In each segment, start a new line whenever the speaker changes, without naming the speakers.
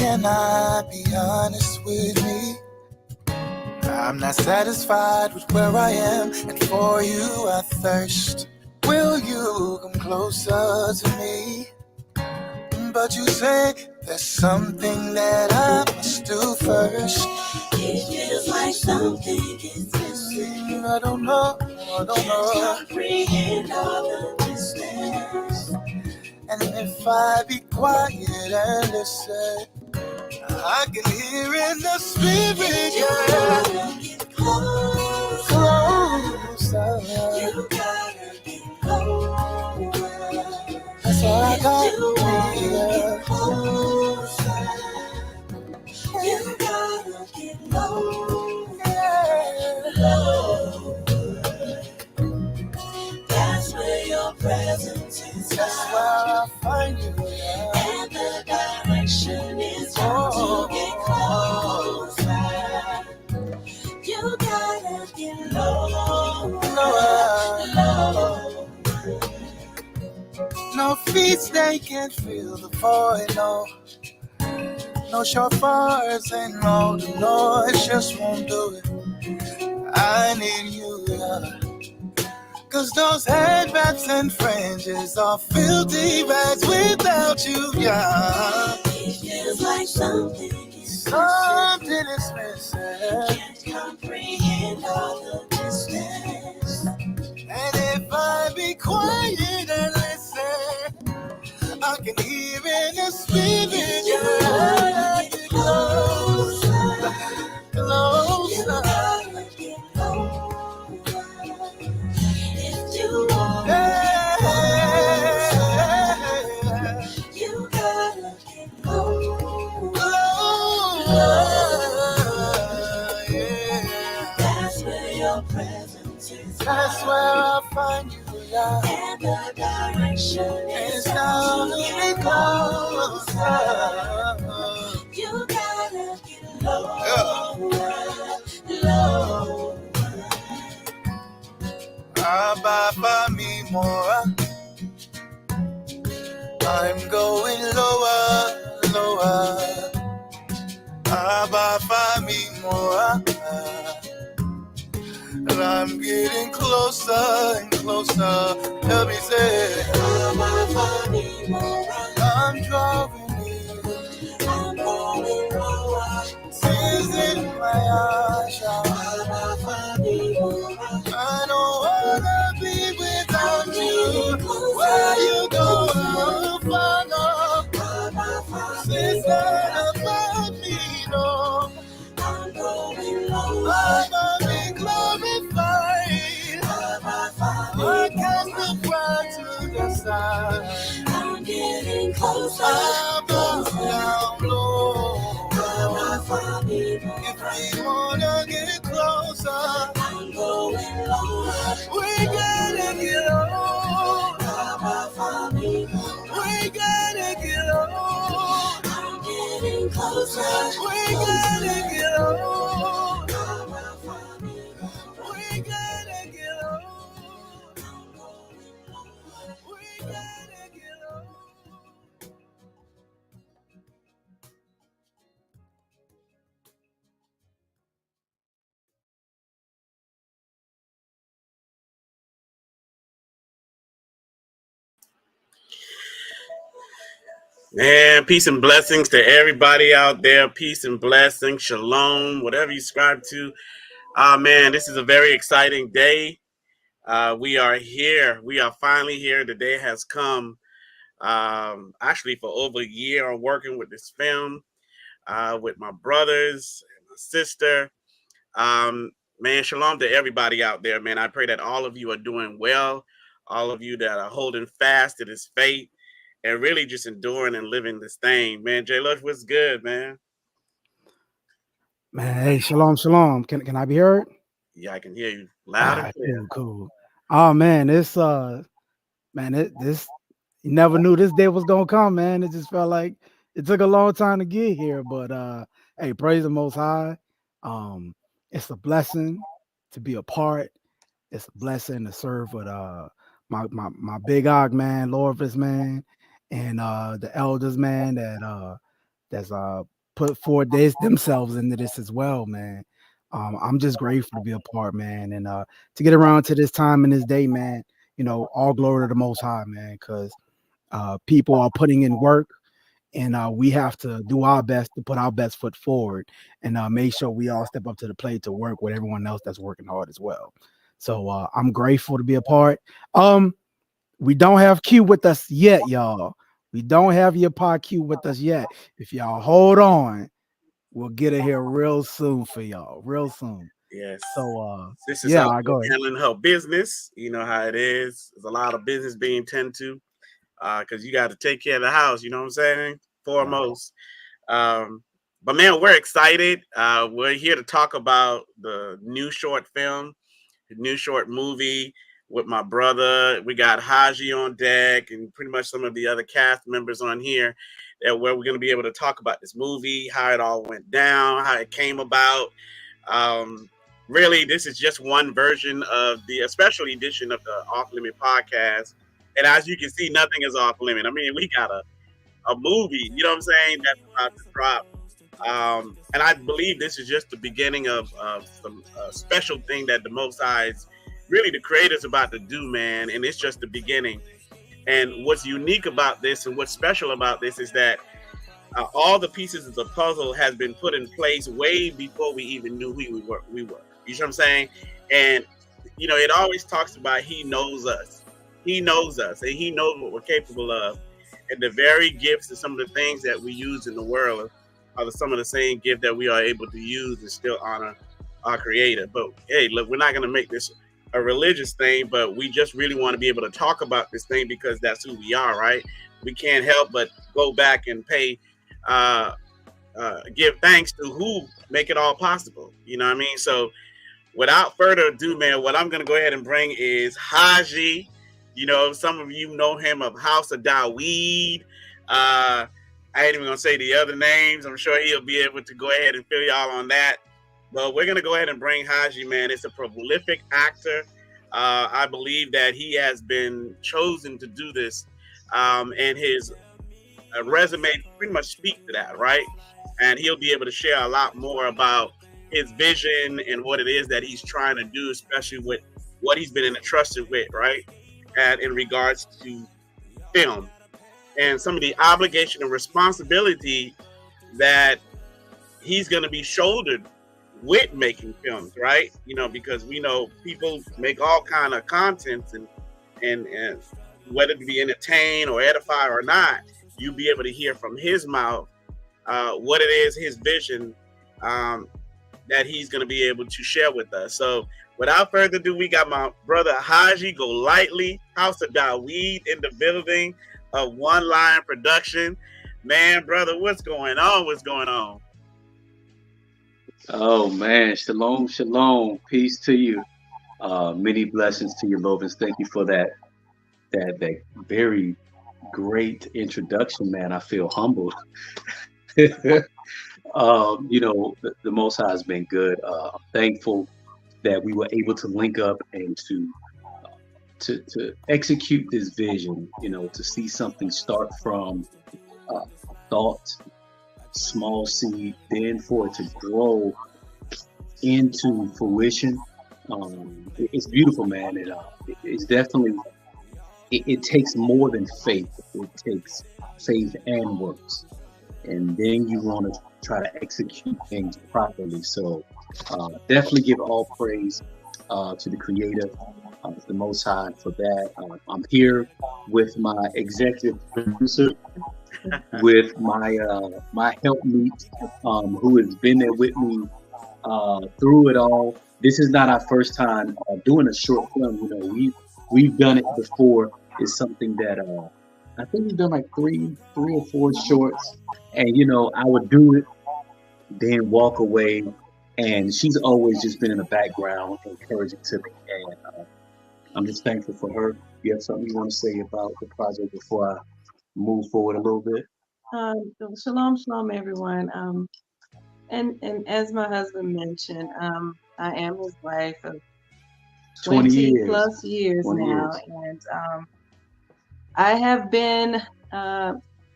can I be honest with me? I'm not satisfied with where I am, and for you I thirst. Will you come closer to me? But you say there's something that I must do first.
It feels like something is missing.
I don't know.
Can't comprehend all the distance.
And if I be quiet and listen, I can hear in the spirit,
You gotta get closer. You gotta get closer.
That's all I got.
You gotta get closer. You gotta get low. That's where your presence is.
That's where I find you.
And the direction is how to get closer. You gotta get low.
No feet, they can't feel the void, no. No shofars and no, the noise just won't do it. I need you, yeah. Cause those headbands and fringes are filthy rags without you, yeah.
It feels like something is
missing.
Can't comprehend all the distance.
And if I be quiet and listen, I can hear in the spirit.
You gotta get closer. You gotta get closer. If you want to get closer, you gotta get closer. That's where your presence is.
That's where I find you, yeah.
And the direction is
how to get closer.
You gotta get low.
Abba me more. I'm going lower. Abba me more. And I'm getting closer and closer. Help me say, I'm drawing near.
I'm going lower.
Tears in my eyes. I don't wanna be without you. Where you go, I'll follow. It's not about me, no.
I'm going lower.
I'm only glorified. I cast the pride to the side.
I'm getting closer.
I'm down low. If we wanna get closer,
I'm going lower.
we gotta get low. We gotta get low.
I'm getting closer.
We gotta get low. We gotta get low. We gotta get low.
Man, peace and blessings to everybody out there. Peace and blessings, shalom, whatever you subscribe to. Man, this is a very exciting day. We are here. We are finally here. The day has come. Actually, for over a year, I'm working with this film, with my brothers and my sister. Man, shalom to everybody out there, man. I pray that all of you are doing well. All of you that are holding fast to this faith and really just enduring and living this thing, man. J. Lutch, what's good, man?
Man, hey, shalom. Can I be heard?
Yeah, I can hear you loud and clear.
Cool. Oh man, this you never knew this day was gonna come, man. It just felt like it took a long time to get here, but hey, praise the Most High. It's a blessing to be a part. It's a blessing to serve with my big og man, Lorvins man, and the elders man that's put forward themselves into this as well, man. I'm just grateful to be a part, man, and to get around to this time in this day, man. All glory to the Most High, man, because people are putting in work, and we have to do our best to put our best foot forward, and make sure we all step up to the plate to work with everyone else that's working hard as well. So I'm grateful to be a part. We don't have Q with us yet, y'all. We don't have Yapah Q with us yet. If y'all hold on, we'll get it here real soon for y'all, real soon.
Yes.
So
this is
yeah,
how
I go ahead.
handling her business. You know how it is. There's a lot of business being tended to because you got to take care of the house. You know what I'm saying? Foremost. But man, we're excited. We're here to talk about the new short film, the new short movie with my brother. We got Hajji on deck and pretty much some of the other cast members on here where we're going to be able to talk about this movie, how it all went down, how it came about. Really, this is just one version of the special edition of the Off Limit podcast. And as you can see, nothing is off limit. I mean, we got a movie, you know what I'm saying, that's about to drop. And I believe this is just the beginning of some special thing that the Most High is really the creator's about to do, man. And it's just the beginning. And what's unique about this and what's special about this is that all the pieces of the puzzle has been put in place way before we even knew who we were. You know what I'm saying? And, it always talks about he knows us. He knows us and he knows what we're capable of. And the very gifts and some of the things that we use in the world are some of the same gift that we are able to use and still honor our creator. But hey, look, we're not going to make this a religious thing, but we just really want to be able to talk about this thing because that's who we are, right? We can't help but go back and give thanks to who make it all possible. You know what I mean? So without further ado, man, what I'm going to go ahead and bring is Hajji. Some of you know him of House of Daweed. I ain't even going to say the other names. I'm sure he'll be able to go ahead and fill y'all on that. But we're going to go ahead and bring Hajji, man. It's a prolific actor. I believe that he has been chosen to do this. And his resume pretty much speaks to that, right? And he'll be able to share a lot more about his vision and what it is that he's trying to do, especially with what he's been entrusted with, right? And in regards to film and some of the obligation and responsibility that he's going to be shouldered with making films, right? Because we know people make all kind of contents and whether it be entertain or edify or not, you'll be able to hear from his mouth what it is, his vision that he's going to be able to share with us. So without further ado, we got my brother Hajji Golightly, House of Daweed in the building of One Line Production. Man, brother, what's going on? What's going on?
Oh man, shalom, shalom, peace to you. Many blessings to you, Lorvins. Thank you for that very great introduction, man. I feel humbled. The Most High has been good. I'm thankful that we were able to link up and to execute this vision. To see something start from thought, small seed, then for it to grow into fruition. It's beautiful, man. It's definitely. It takes more than faith. It takes faith and works. And then you want to try to execute things properly. So definitely give all praise to the Creator, the Most High for that. I'm here with my executive producer, with my helpmeet, who has been there with me through it all. This is not our first time doing a short film. We've done it before. It's something that I think we've done like three or four shorts, and I would do it, then walk away, and she's always just been in the background, encouraging to me, and I'm just thankful for her. You have something you want to say about the project before I move forward a little bit?
Shalom, everyone. And as my husband mentioned, I am his wife of 20 plus years now, and I have been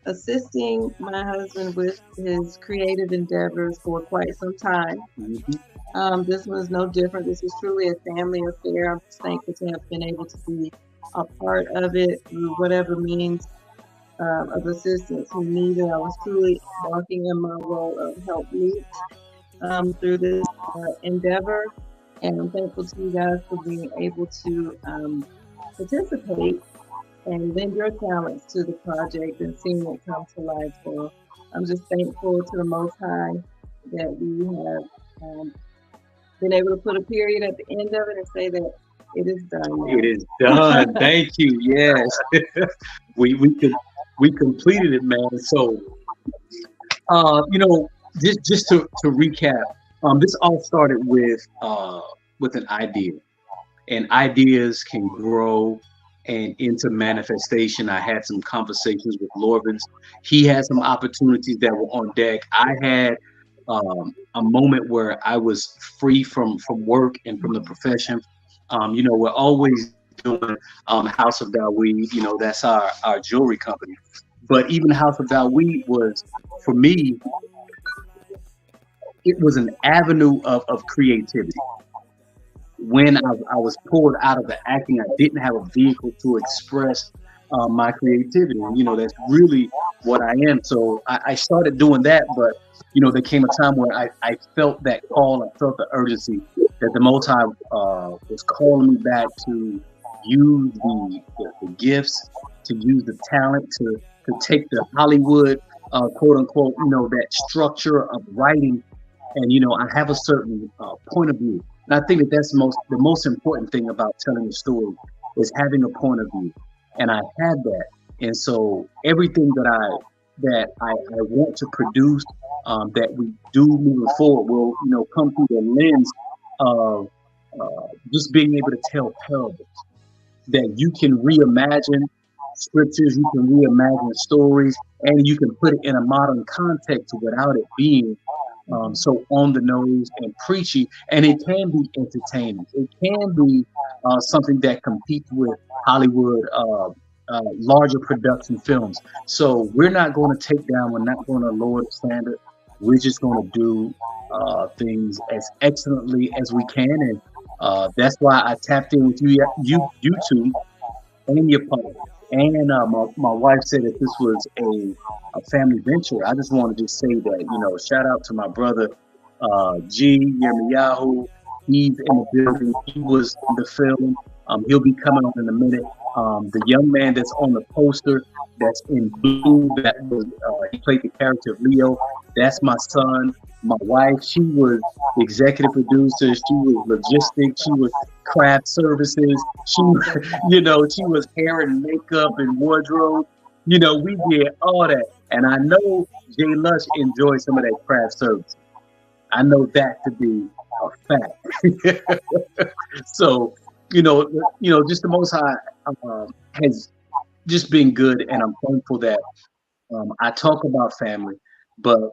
assisting my husband with his creative endeavors for quite some time. This one is no different. This is truly a family affair. I'm just thankful to have been able to be a part of it through whatever means of assistance he needed. I was truly walking in my role of helpmeet through this endeavor, and I'm thankful to you guys for being able to participate and lend your talents to the project and seeing it come to life. So I'm just thankful to the Most High that we have been able to put a period at the end of it and say that it is done now.
It is done. Thank you. Yes. we completed it, man. So just to recap, this all started with an idea, and ideas can grow and into manifestation. I had some conversations with Lorvins. He had some opportunities that were on deck. I had a moment where I was free from work and from the profession. We're always doing House of Dawid. That's our jewelry company. But even House of Dawid was, for me, it was an avenue of creativity. When I was pulled out of the acting, I didn't have a vehicle to express my creativity. That's really what I am. So I started doing that, but there came a time where I felt that call, I felt the urgency that the Most High was calling me back to use the gifts, to use the talent, to take the Hollywood, quote unquote, that structure of writing. And, I have a certain point of view. And I think that that's the most important thing about telling a story is having a point of view. And I had that. And so everything that I want to produce, that we do moving forward will, come through the lens of just being able to tell parables, that you can reimagine scriptures, you can reimagine stories, and you can put it in a modern context without it being so on the nose and preachy. And it can be entertaining. It can be something that competes with Hollywood larger production films. So we're not going to take down, we're not going to lower the standard. We're just going to do things as excellently as we can. And that's why I tapped in with you two, and Yapah. And my wife said that this was a family venture. I just want to just say that, shout out to my brother, Jerrime. He's in the building. He was in the film. He'll be coming on in a minute. The young man that's on the poster, that's in blue, he played the character of Leo. That's my son. My wife, she was the executive producer. She was logistics. She was craft services. She was hair and makeup and wardrobe. We did all that. And I know Jay Lutch enjoyed some of that craft service. I know that to be a fact. So, just the Most High has just been good, and I'm thankful that I talk about family, but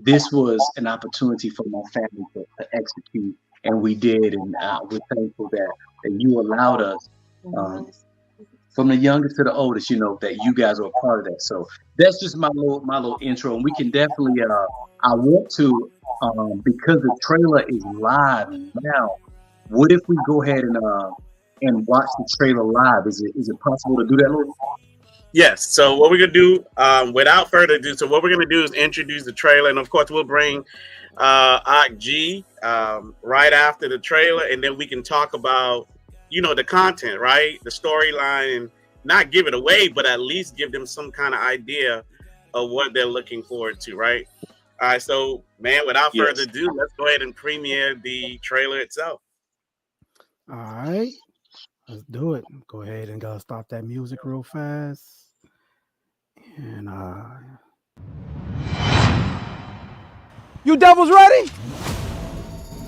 this was an opportunity for my family to execute, and we did, and we're thankful that you allowed us, from the youngest to the oldest, that you guys are a part of that. So that's just my little intro, and we can definitely. I want to, because the trailer is live now. What if we go ahead and watch the trailer live? Is it possible to do that, Lord?
Yes. So what we're gonna do, without further ado, what we're gonna do is introduce the trailer, and of course we'll bring Hajji right after the trailer, and then we can talk about the content, right, the storyline, and not give it away, but at least give them some kind of idea of what they're looking forward to, right? All right. So, man, without further ado, let's go ahead and premiere the trailer itself.
All right, let's do it. Go ahead and stop that music real fast. And
you devils ready?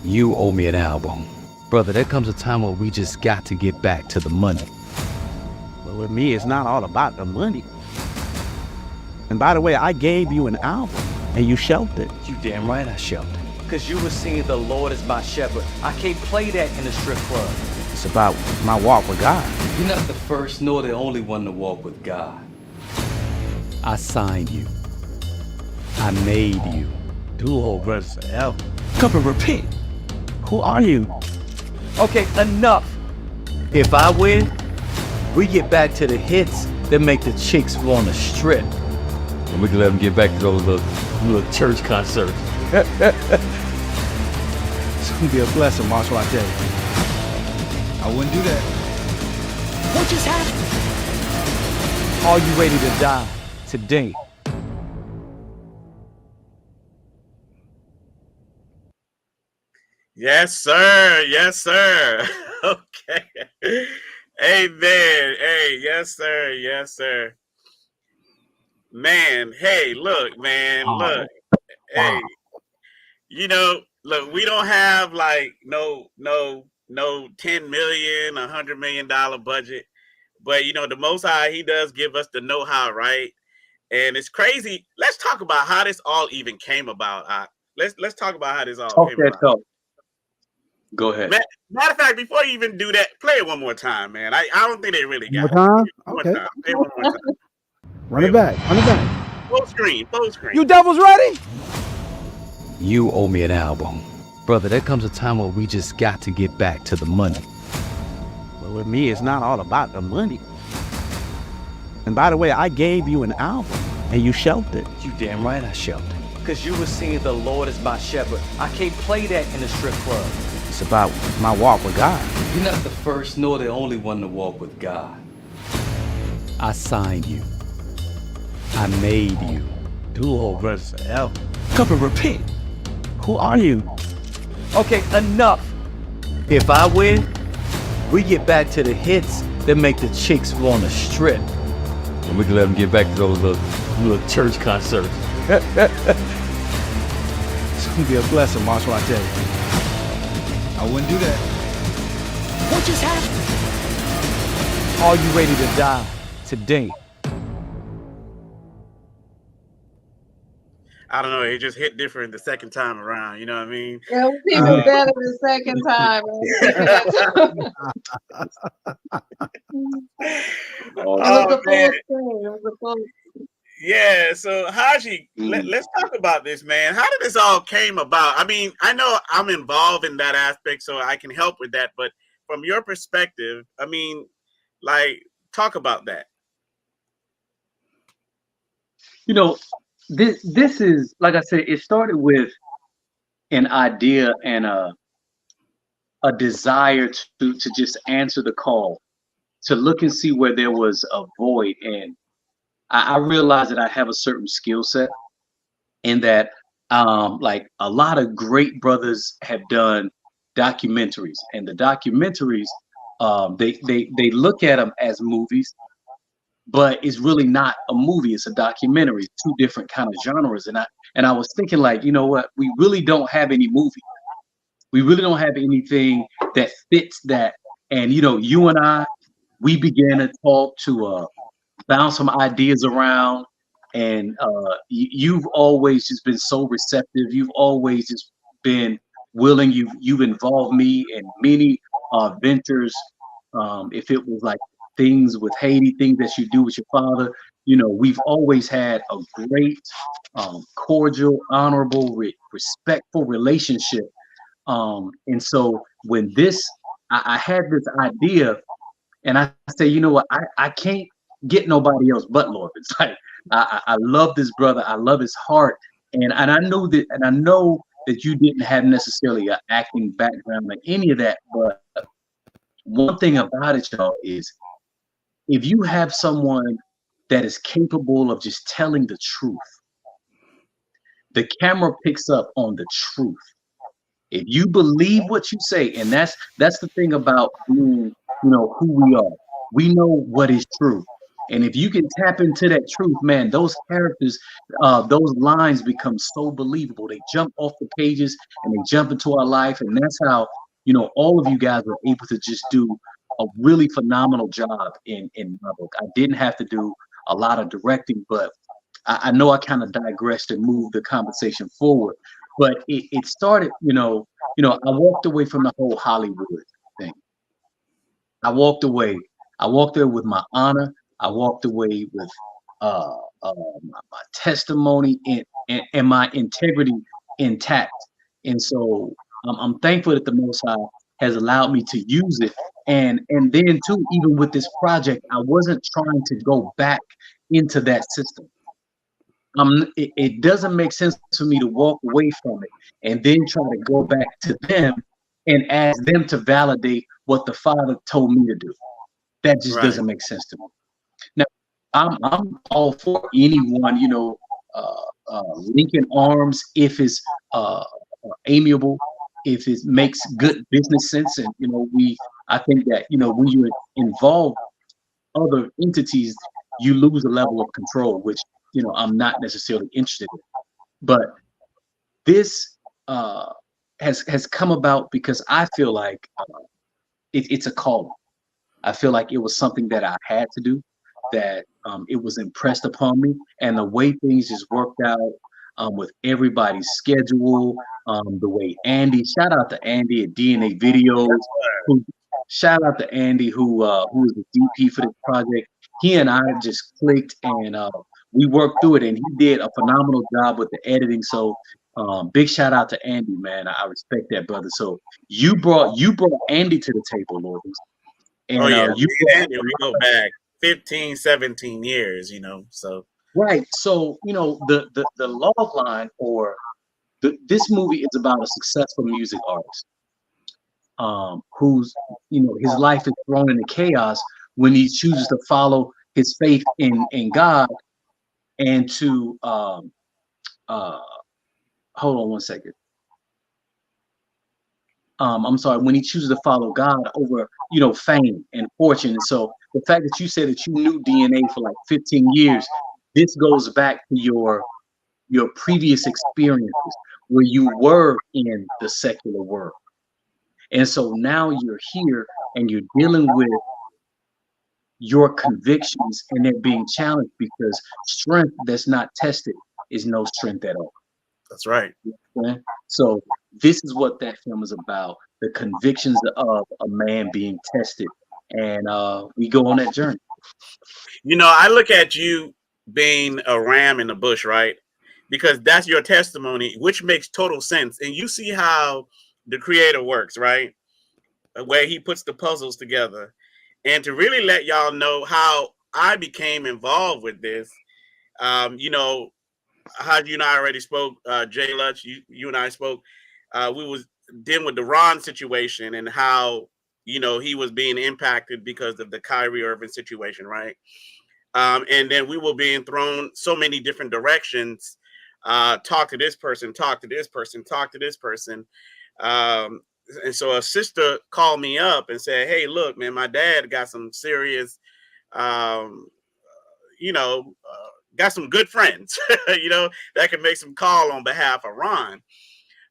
You owe me an album. Brother, there comes a time where we just got to get back to the money.
Well, with me, it's not all about the money. And by the way, I gave you an album, and you shelved it.
You damn right I shelved it. Because you were singing "The Lord is my shepherd." I can't play that in a strip club.
It's about my walk with God.
You're not the first nor the only one to walk with God. I signed you. I made you.
Do old brothers forever. Come and repent. Who are you?
Okay, enough. If I win, we get back to the hits that make the chicks wanna strip. And we can let them get back to those little church concerts.
It's gonna be a blessing, Marshall, I tell you.
I wouldn't do that.
What just happened?
Are you ready to die today?
Yes, sir. Yes, sir. Okay. Amen. Hey, yes, sir. Yes, sir. Man, hey, look, man, look. Hey, look, we don't have like no 10 million, $100 million budget. But the Most High, He does give us the know-how, right? And it's crazy. Let's talk about how this all even came about. Let's talk about how this all came about.
Talk. Go ahead.
Matter of fact, before you even do that, play it one more time, man. I don't think they really got
One more time?
it. One
Okay.
more time. Play it one more time.
Run it back. Run it back.
Full screen. Full screen.
You devils ready?
You owe me an album. Brother, there comes a time where we just got to get back to the money.
But with me, it's not all about the money. And by the way, I gave you an album, and you shelved it.
You damn right I shelved it. Because you were singing the Lord is my shepherd. I can't play that in a strip club.
It's about my walk with God.
You're not the first nor the only one to walk with God. I signed you. I made you.
Do old brothers forever. Come and repent. Who are you?
Okay, enough. If I win, we get back to the hits that make the chicks wanna strip. And we can let them get back to those little church concerts.
It's gonna be a blessing, Marshall, I tell you.
I wouldn't do that.
What just happened?
Are you ready to die today?
I don't know. It just hit different the second time around. You know what I mean?
Yeah, it was even better the second time.
Oh, man.
It was a full
Yeah, so Hajji,
Mhm.
let's talk about this, man. How did this all came about? I mean, I know I'm involved in that aspect, so I can help with that. But from your perspective, I mean, like, talk about that.
This is, like I said, it started with an idea and a desire to just answer the call, to look and see where there was a void. And I realized that I have a certain skill set, in that like a lot of great brothers have done documentaries, and the documentaries, they look at them as movies, but it's really not a movie, it's a documentary. It's two different kind of genres. And I was thinking, like, you know what, we really don't have any movie, we really don't have anything that fits that. And you and I, we began to talk, to bounce some ideas around. And you've always just been so receptive. You've always just been willing. You've involved me in many ventures. If it was like things with Haiti, things that you do with your father, we've always had a great, cordial, honorable, respectful relationship. And so when I had this idea, and I say, you know what, I can't get nobody else but Lorvins. Like, I love this brother, I love his heart, and I know that you didn't have necessarily an acting background like any of that. But one thing about it, y'all, is if you have someone that is capable of just telling the truth, the camera picks up on the truth. If you believe what you say, and that's the thing about being, who we are. We know what is true. And if you can tap into that truth, man, those characters, those lines become so believable. They jump off the pages and they jump into our life. And that's how, all of you guys were able to just do a really phenomenal job in my book. I didn't have to do a lot of directing, but I know I kind of digressed and moved the conversation forward. But it started, I walked away from the whole Hollywood thing. I walked away with my honor. I walked away with my testimony, and my integrity intact. And so I'm thankful that the Most High has allowed me to use it. And then too, even with this project, I wasn't trying to go back into that system. It doesn't make sense for me to walk away from it and then try to go back to them and ask them to validate what the Father told me to do. That just doesn't make sense to me. Now, I'm all for anyone, linking arms if it's amiable, if it makes good business sense, and I think that when you involve other entities, you lose a level of control, which I'm not necessarily interested in. But this has come about because I feel like it's a calling. I feel like it was something that I had to do, that it was impressed upon me, and the way things just worked out with everybody's schedule, the way Andy, shout out to Andy at DNA Videos, shout out to Andy who is the DP for this project. He and I just clicked, and we worked through it, and he did a phenomenal job with the editing. So big shout out to Andy, man. I respect that, brother. So you brought Andy to the table, Lorvins. And
Andy, we go back 15, 17 years, so.
Right. So, the log line or this movie is about a successful music artist who's, his life is thrown into chaos when he chooses to follow his faith in God and to, hold on one second. I'm sorry, when he chooses to follow God over, fame and fortune. And so the fact that you said that you knew DNA for like 15 years, this goes back to your previous experiences where you were in the secular world. And so now you're here and you're dealing with your convictions and they're being challenged, because strength that's not tested is no strength at all.
That's right.
Okay? So this is what that film is about, the convictions of a man being tested. And we go on that journey.
I look at you being a ram in the bush, right? Because that's your testimony, which makes total sense. And you see how the creator works, right? Where he puts the puzzles together. And to really let y'all know how I became involved with this, Hajji and I already spoke, Jay Lutch, you and I spoke. We was dealing with the Ron situation and how, he was being impacted because of the Kyrie Irving situation, right? And then we were being thrown so many different directions. Talk to this person, talk to this person, talk to this person. And so a sister called me up and said, hey, look, man, my dad got some serious, got some good friends, that can make some call on behalf of Ron.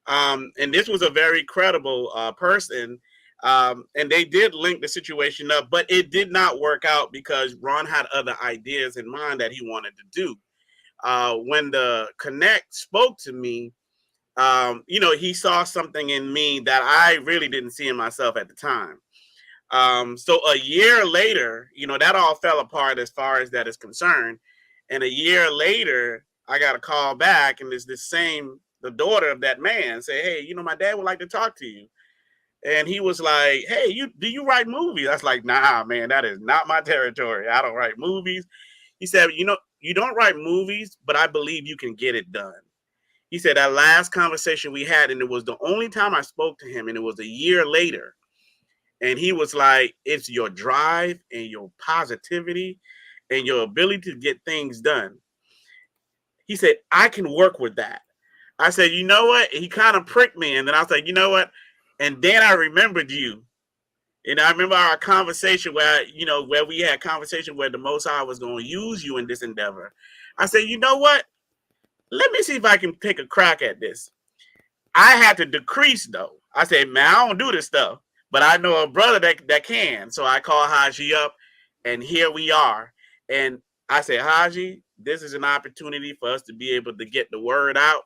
And this was a very credible person. And they did link the situation up, but it did not work out because Ron had other ideas in mind that he wanted to do. When the Connect spoke to me, he saw something in me that I really didn't see in myself at the time. So a year later, that all fell apart as far as that is concerned. And a year later, I got a call back, and it's the daughter of that man say, hey, my dad would like to talk to you. And he was like, hey, do you write movies? I was like, nah, man, that is not my territory. I don't write movies. He said, you don't write movies, but I believe you can get it done. He said that last conversation we had, and it was the only time I spoke to him, and it was a year later. And he was like, it's your drive and your positivity and your ability to get things done. He said, I can work with that. I said, you know what? He kind of pricked me. And then I was like, you know what? And then I remembered you. And I remember our conversation where we had conversation where the Most High was going to use you in this endeavor. I said, you know what? Let me see if I can take a crack at this. I had to decrease, though. I said, man, I don't do this stuff. But I know a brother that can. So I called Hajji up, and here we are. And I said, Hajji, this is an opportunity for us to be able to get the word out,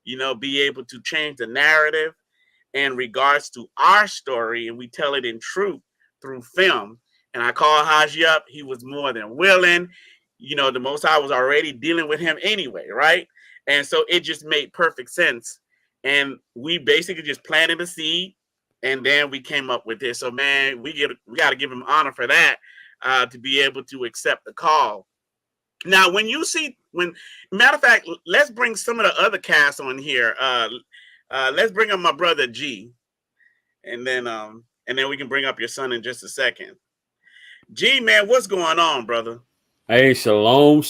be able to change the narrative in regards to our story, and we tell it in truth through film. And I called Hajji up. He was more than willing. the Most High was already dealing with him anyway, right? And so it just made perfect sense. And we basically just planted the seed, and then we came up with this. So man, we got to give him honor for that, to be able to accept the call. Now, matter of fact, let's bring some of the other cast on here. Let's bring up my brother G, and then we can bring up your son in just a second. G, man, what's going on, brother?
Hey, shalom.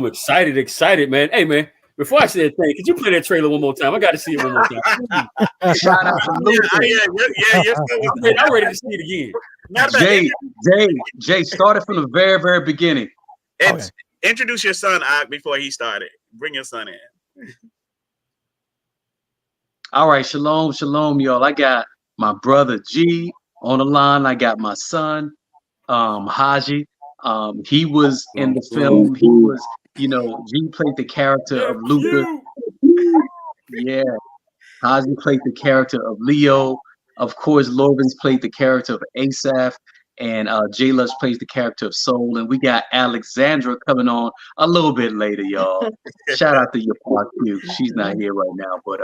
Excited, man. Hey, man, before I say a thing, could you play that trailer one more time? I got to see it one more time.
Shout out to Lutch.
I'm ready to see it
again. Jay, started from the very, very beginning.
Introduce your son before he started. Bring your son in.
All right, shalom, y'all. I got my brother G on the line. I got my son, Hajji. He was in the film. He was, G played the character of Luther. Yeah. Hajji played the character of Leo. Of course, Lorvins played the character of Asaph. And J. Lutch plays the character of Soul. And we got Alexandra coming on a little bit later, y'all. Shout out to Yapah too. She's not here right now. But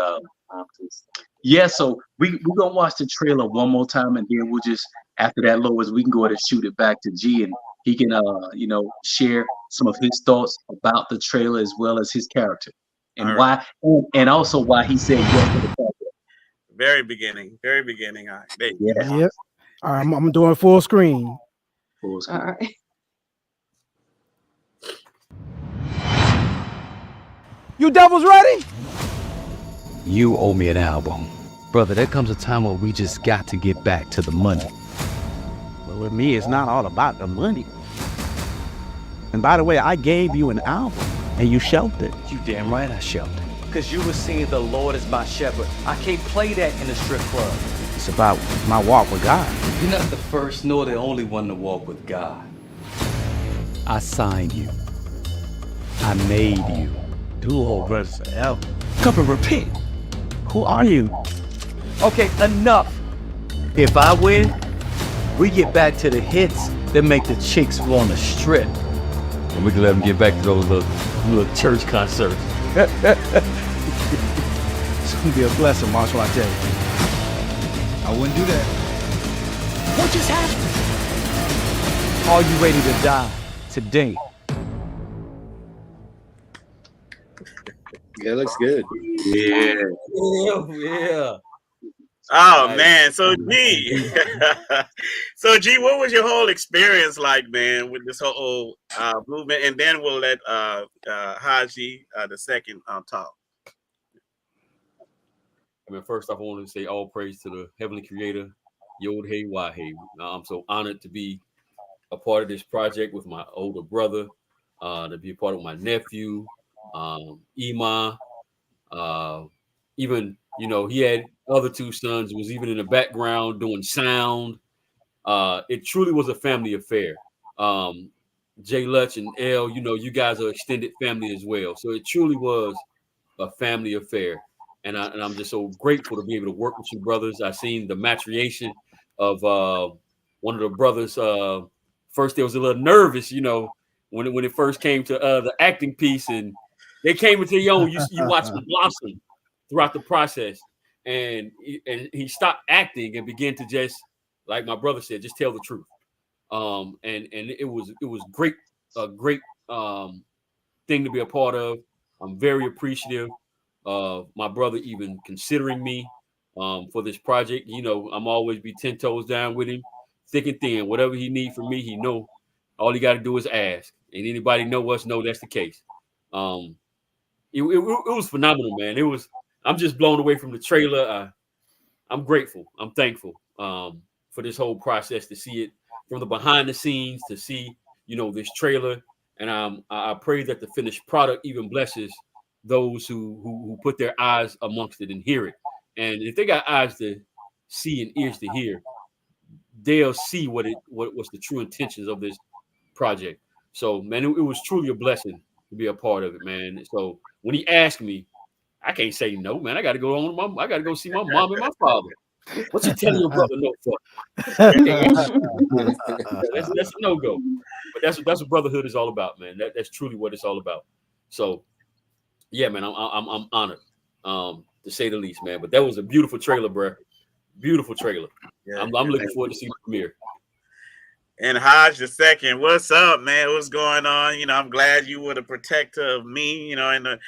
yeah, so we're going to watch the trailer one more time. And then we'll just, after that, Lois, we can go ahead and shoot it back to G. And he can, share some of his thoughts about the trailer as well as his character. And why, and also why he said yes to the project.
Very beginning. All right.
Yeah. Yep. All right, I'm doing full screen.
All right.
You devils ready?
You owe me an album. Brother, there comes a time where we just got to get back to the money.
But with me, it's not all about the money. And by the way, I gave you an album, and you shelved it.
You damn right I shelved it. Because you were singing the Lord is my shepherd. I can't play that in a strip club.
It's about my walk with God.
You're not the first nor the only one to walk with God. I signed you. I made you.
Do old brothers forever. Come and repent. Who are you?
Okay, enough. If I win, we get back to the hits that make the chicks want to strip. And we can let them get back to those little church concerts.
It's gonna be a blessing, Marshall, I tell you.
I wouldn't do that.
What just happened?
Are you ready to die today?
Yeah, it looks good.
Yeah.
Oh man, so G, what was your whole experience like, man, with this whole movement? And then we'll let Hajji the second talk.
I mean, first off, I want to say all praise to the Heavenly Creator, Yod Hey Wah Hey. I'm so honored to be a part of this project with my older brother, to be a part of my nephew, Ima, even, he had other two sons who was even in the background doing sound. It truly was a family affair. J. Lutch and L, you guys are extended family as well. So it truly was a family affair. And I'm just so grateful to be able to work with you brothers. I seen the maturation of one of the brothers. First, they was a little nervous, when it first came to the acting piece, and they came into your own. You watch them blossom throughout the process, and he stopped acting and began to just, like my brother said, just tell the truth. And it was great, a great thing to be a part of. I'm very appreciative of my brother even considering me for this project. I'm always be 10 toes down with him, thick and thin. Whatever he need from me, he know. All he got to do is ask. And anybody know us know that's the case. It was phenomenal, man. I'm just blown away from the trailer. I'm grateful. I'm thankful for this whole process, to see it from the behind the scenes, to see, this trailer. And I pray that the finished product even blesses those who put their eyes amongst it and hear it. And if they got eyes to see and ears to hear, they'll see what's the true intentions of this project. So, man, it was truly a blessing to be a part of it, man. So when he asked me, I can't say no, man. I got to go see my mom and my father. What you telling your brother no for? That's a no go. But that's what brotherhood is all about, man. That's truly what it's all about. So yeah, man, I'm honored, to say the least, man. But that was a beautiful trailer, bro. Beautiful trailer.
Yeah.
I'm looking forward to seeing the premiere.
And Hajj the second, what's up, man? What's going on? I'm glad you were the protector of me, and the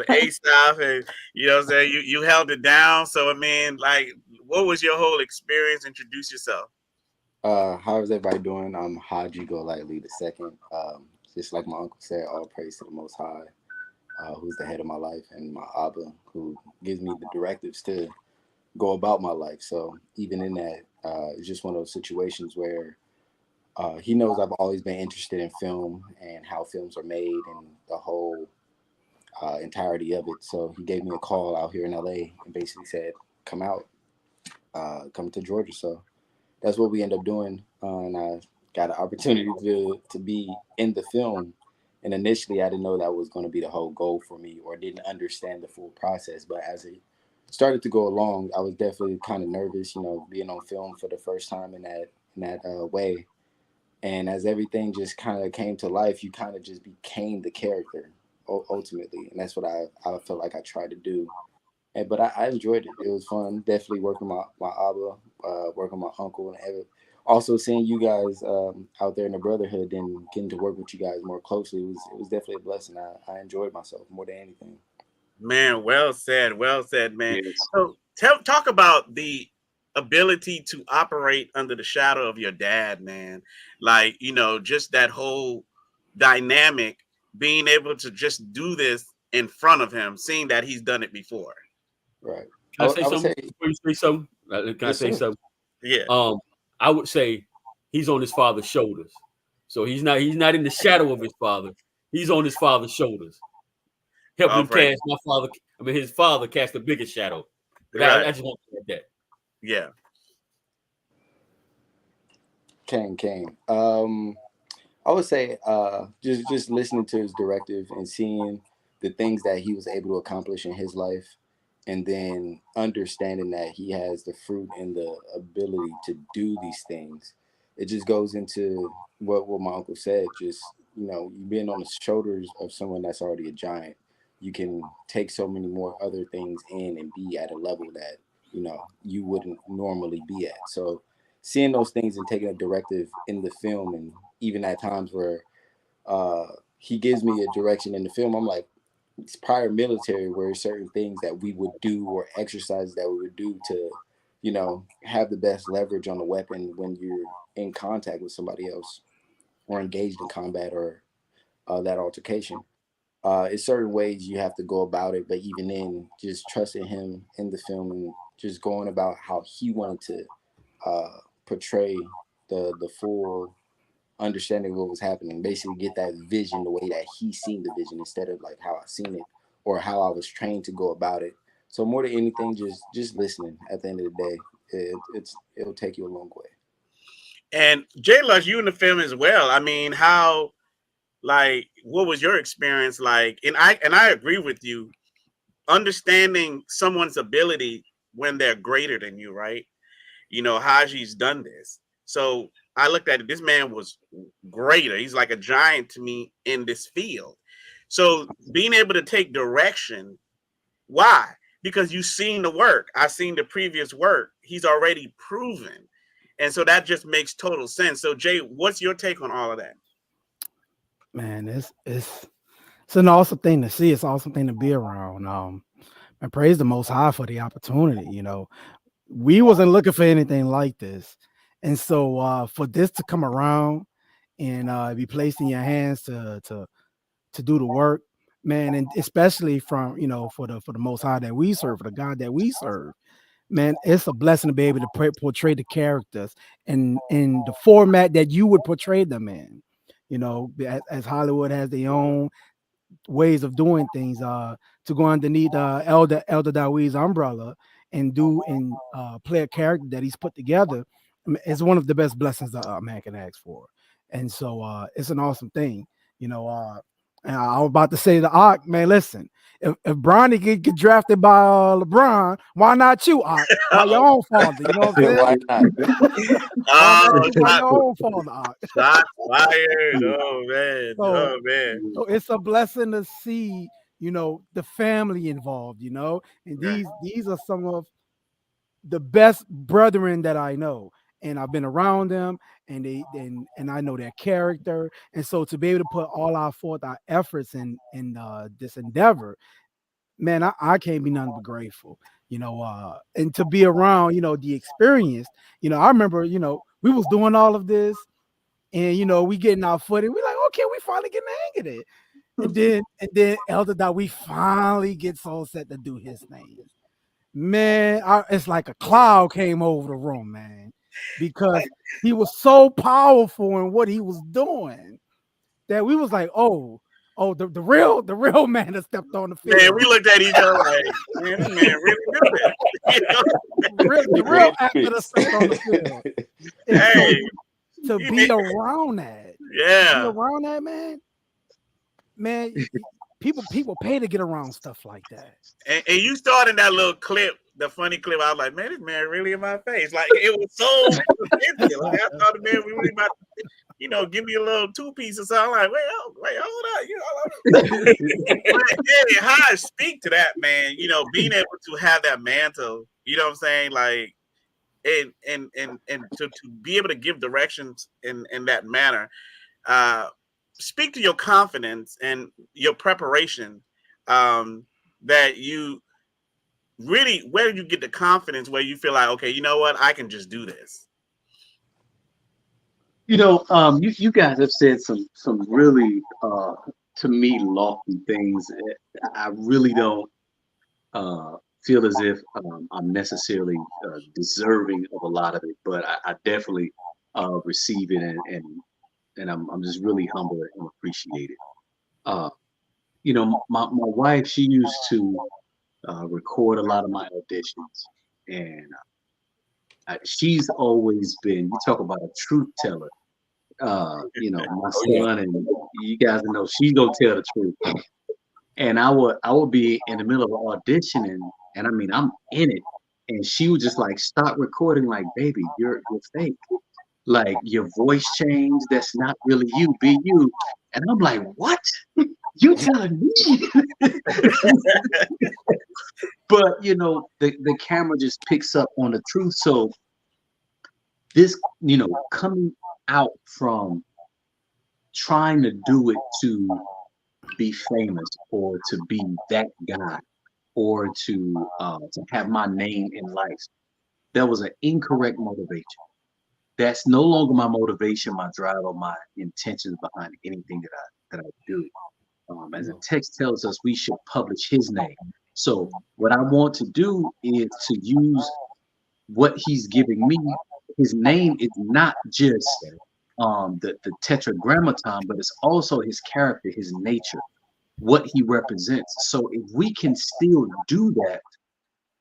A stuff, and what I'm saying, you held it down. So I mean, like, what was your whole experience? Introduce yourself.
How is everybody doing? I'm Hajji Golightly the second. Just like my uncle said, all praise to the Most High, who's the head of my life, and my Abba, who gives me the directives to go about my life. So even in that, it's just one of those situations where he knows I've always been interested in film and how films are made and the whole entirety of it. So he gave me a call out here in LA and basically said, come out, come to Georgia. So that's what we end up doing. And I got an opportunity to be in the film. And initially, I didn't know that was going to be the whole goal for me, or didn't understand the full process. But as it started to go along, I was definitely kind of nervous, being on film for the first time in that way. And as everything just kind of came to life, you kind of just became the character ultimately. And that's what I felt like I tried to do. But I enjoyed it. It was fun. Definitely working my Abba, working my uncle, and also seeing you guys out there in the brotherhood and getting to work with you guys more closely. It was definitely a blessing. I enjoyed myself more than anything.
Man, well said, man.
Yes.
So talk about the ability to operate under the shadow of your dad, man. Like, just that whole dynamic, being able to just do this in front of him, seeing that he's done it before.
Right.
Can I say
I would
something
say,
before you say something? Can I
yes,
say
sir.
something?
Yeah.
I would say he's on his father's shoulders. So he's not in the shadow of his father. He's on his father's shoulders. Helping him
Right.
cast his father cast the biggest shadow. But
Right.
I just want to say that.
Yeah.
Kane. I would say just listening to his directive and seeing the things that he was able to accomplish in his life, and then understanding that he has the fruit and the ability to do these things. It just goes into what my uncle said. Just you being on the shoulders of someone that's already a giant, you can take so many more other things in and be at a level that you wouldn't normally be at. So seeing those things and taking a directive in the film, and even at times where he gives me a direction in the film, I'm like, it's prior military where certain things that we would do or exercises that we would do to have the best leverage on the weapon when you're in contact with somebody else or engaged in combat or that altercation. It's certain ways you have to go about it, but even then, just trusting him in the film and just going about how he wanted to portray the full understanding of what was happening. Basically, get that vision the way that he seen the vision instead of like how I seen it or how I was trained to go about it. So more than anything, just listening. At the end of the day, it'll take you a long way.
And Jay Lush, you in the film as well. I mean, what was your experience like? And I agree with you. Understanding someone's ability when they're greater than you, right? Haji's done this. So I looked at it. This man was greater. He's like a giant to me in this field. So being able to take direction, why? Because you've seen the work. I've seen the previous work. He's already proven. And so that just makes total sense. So Jay, what's your take on all of that?
Man, it's an awesome thing to see. It's an awesome thing to be around. And praise the Most High for the opportunity. We wasn't looking for anything like this, and so for this to come around and be placed in your hands to do the work, man, and especially from for the Most High that we serve, for the God that we serve, man, it's a blessing to be able to portray the characters in the format that you would portray them in. As Hollywood has their own ways of doing things, to go underneath Elder Dawid's umbrella and play a character that he's put together is one of the best blessings that a man can ask for. And so it's an awesome thing. And I was about to say the Ock, man, listen, if Bronny get drafted by LeBron, why not you, Ock? By your own father, you know what I'm saying?
Why not?
Why not
Oh,
you by your own father, Ock?
shots fired. Oh man.
So,
Oh man.
so it's a blessing to see, the family involved, and
Right.
these are some of the best brethren that I know. And I've been around them, and and I know their character. And so to be able to put all our efforts in this endeavor, man, I can't be nothing but grateful. And to be around, the experience. I remember, we was doing all of this, and we getting our footing. We like, okay, we finally getting the hang of it. And then Elder Dot, we finally get Soul Set to do his thing. Man, it's like a cloud came over the room, man, because he was so powerful in what he was doing that we was like, oh, the real man that stepped on the field.
Man, we looked at each other like, man, this man really do that.
The real actor that stepped on the field. And
Hey,
so to be around that,
yeah.
man, people pay to get around stuff like that.
And you started that little clip, the funny clip. I was like, man, this man really in my face. Like it was so ridiculous. Like I thought the man we really about to, give me a little 2-piece or something. I'm like, wait, hold on. Yeah, how I speak to that, man, being able to have that mantle, you know what I'm saying? Like, and to be able to give directions in that manner, speak to your confidence and your preparation, that you really, where do you get the confidence where you feel like, okay, you know what, I can just do this?
You guys have said some really to me lofty things. I really don't feel as if I'm necessarily deserving of a lot of it, but I definitely receive it, and I'm just really humble and appreciate it. My wife, she used to record a lot of my auditions, and she's always been, you talk about a truth teller. My son, and you guys know she's gonna tell the truth. And I would be in the middle of an audition, and I mean I'm in it, and she would just like stop recording, like, baby, you're fake. Like your voice changed. That's not really you. Be you. And I'm like, what? You telling me? But the camera just picks up on the truth. So this, coming out from trying to do it to be famous or to be that guy or to have my name in life, that was an incorrect motivation. That's no longer my motivation, my drive, or my intentions behind anything that I do. As the text tells us, we should publish his name. So what I want to do is to use what he's giving me. His name is not just the tetragrammaton, but it's also his character, his nature, what he represents. So if we can still do that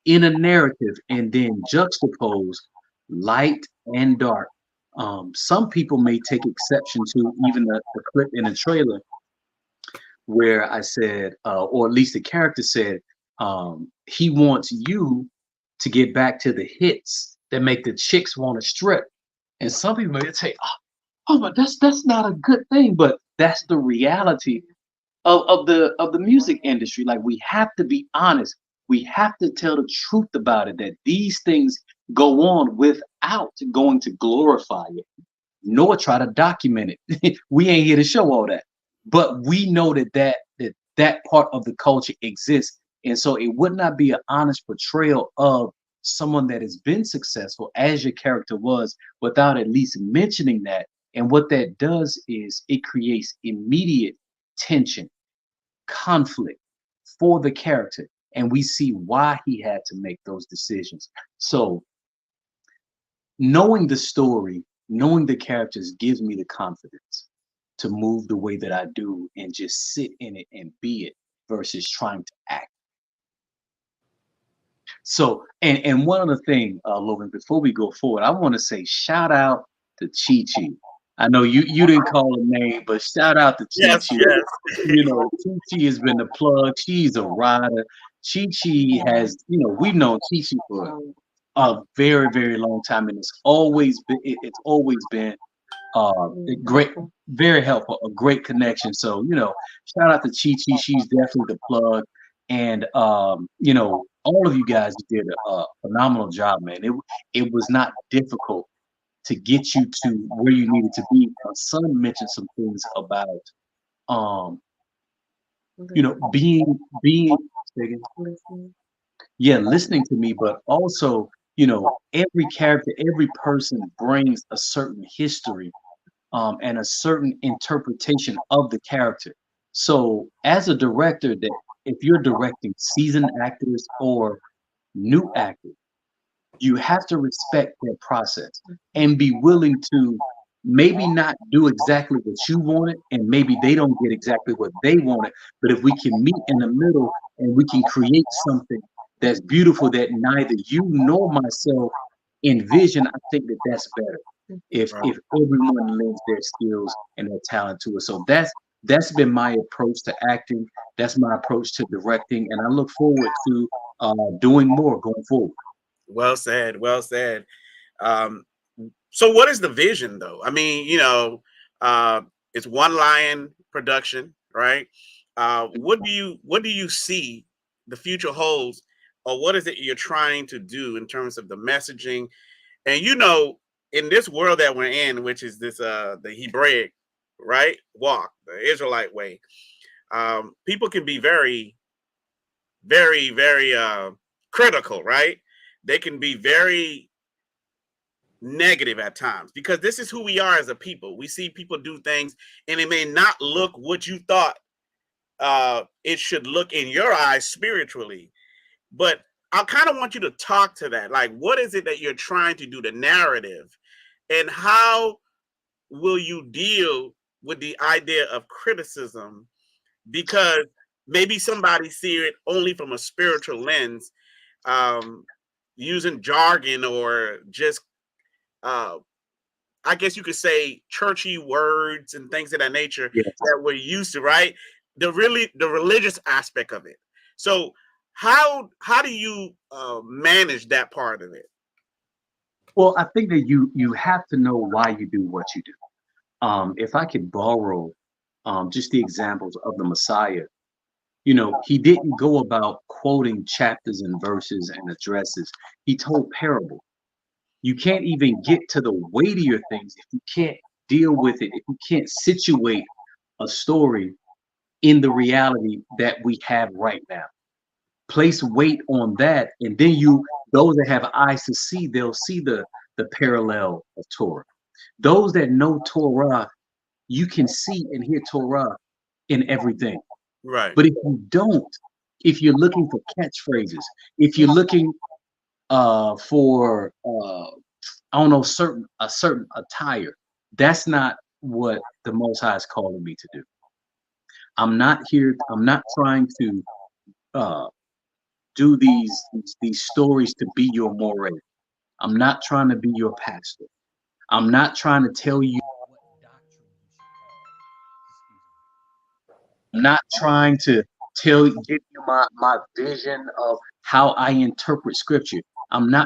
in a narrative and then juxtapose light and dark. Some people may take exception to even the clip in the trailer where I said, or at least the character said, he wants you to get back to the hits that make the chicks want to strip. And some people may say, oh, but that's not a good thing. But that's the reality of the music industry. Like, we have to be honest. We have to tell the truth about it, that these things go on without going to glorify it, nor try to document it. We ain't here to show all that. But we know that part of the culture exists. And so it would not be an honest portrayal of someone that has been successful, as your character was, without at least mentioning that. And what that does is it creates immediate tension, conflict for the character. And we see why he had to make those decisions. So knowing the story, knowing the characters gives me the confidence to move the way that I do and just sit in it and be it versus trying to act. So, and one other thing, Logan, before we go forward, I want to say shout out to Chi Chi. I know you didn't call her name, but shout out to Chi
Yes,
Chi.
yes.
You know, Chi Chi has been the plug. She's a rider. Chi Chi has, we've known Chi Chi for a very, very long time, and it's always been great, very helpful, a great connection. So, shout out to Chi Chi. She's definitely the plug. And all of you guys did a phenomenal job, man. It was not difficult to get you to where you needed to be. My son mentioned some things about being listening to me, but also, every character, every person brings a certain history and a certain interpretation of the character. So as a director, that if you're directing seasoned actors or new actors, you have to respect their process and be willing to maybe not do exactly what you wanted, and maybe they don't get exactly what they wanted. But if we can meet in the middle and we can create something that's beautiful that neither you nor myself envision, I think that that's better. If everyone lends their skills and their talent to it. So that's been my approach to acting. That's my approach to directing, and I look forward to doing more going forward.
Well said. Well said. Um, so what is the vision though? I mean, it's One Lion production, right? What do you see the future holds, or what is it you're trying to do in terms of the messaging? And in this world that we're in, which is this the Hebraic, right, walk, the Israelite way, people can be very, very, very critical, right? They can be very negative at times because this is who we are as a people. We see people do things and it may not look what you thought it should look in your eyes spiritually. But I kind of want you to talk to that. Like, what is it that you're trying to do, the narrative, and how will you deal with the idea of criticism? Because maybe somebody see it only from a spiritual lens, using jargon or just I guess you could say churchy words and things of that nature that we're used to, right? The religious aspect of it. So how do you manage that part of it?
Well, I think that you have to know why you do what you do. If I could borrow just the examples of the Messiah, he didn't go about quoting chapters and verses and addresses. He told parables. You can't even get to the weightier things if you can't deal with it, if you can't situate a story in the reality that we have right now. Place weight on that, and then those that have eyes to see, they'll see the parallel of Torah. Those that know Torah, you can see and hear Torah in everything.
Right.
But if you don't, if you're looking for catchphrases, if you're looking for I don't know, a certain attire, that's not what the Most High is calling me to do. I'm not trying to do these stories to be your moray. I'm not trying to be your pastor. I'm not trying to tell you what doctrine you should follow. I'm not trying to give you my vision of how I interpret scripture.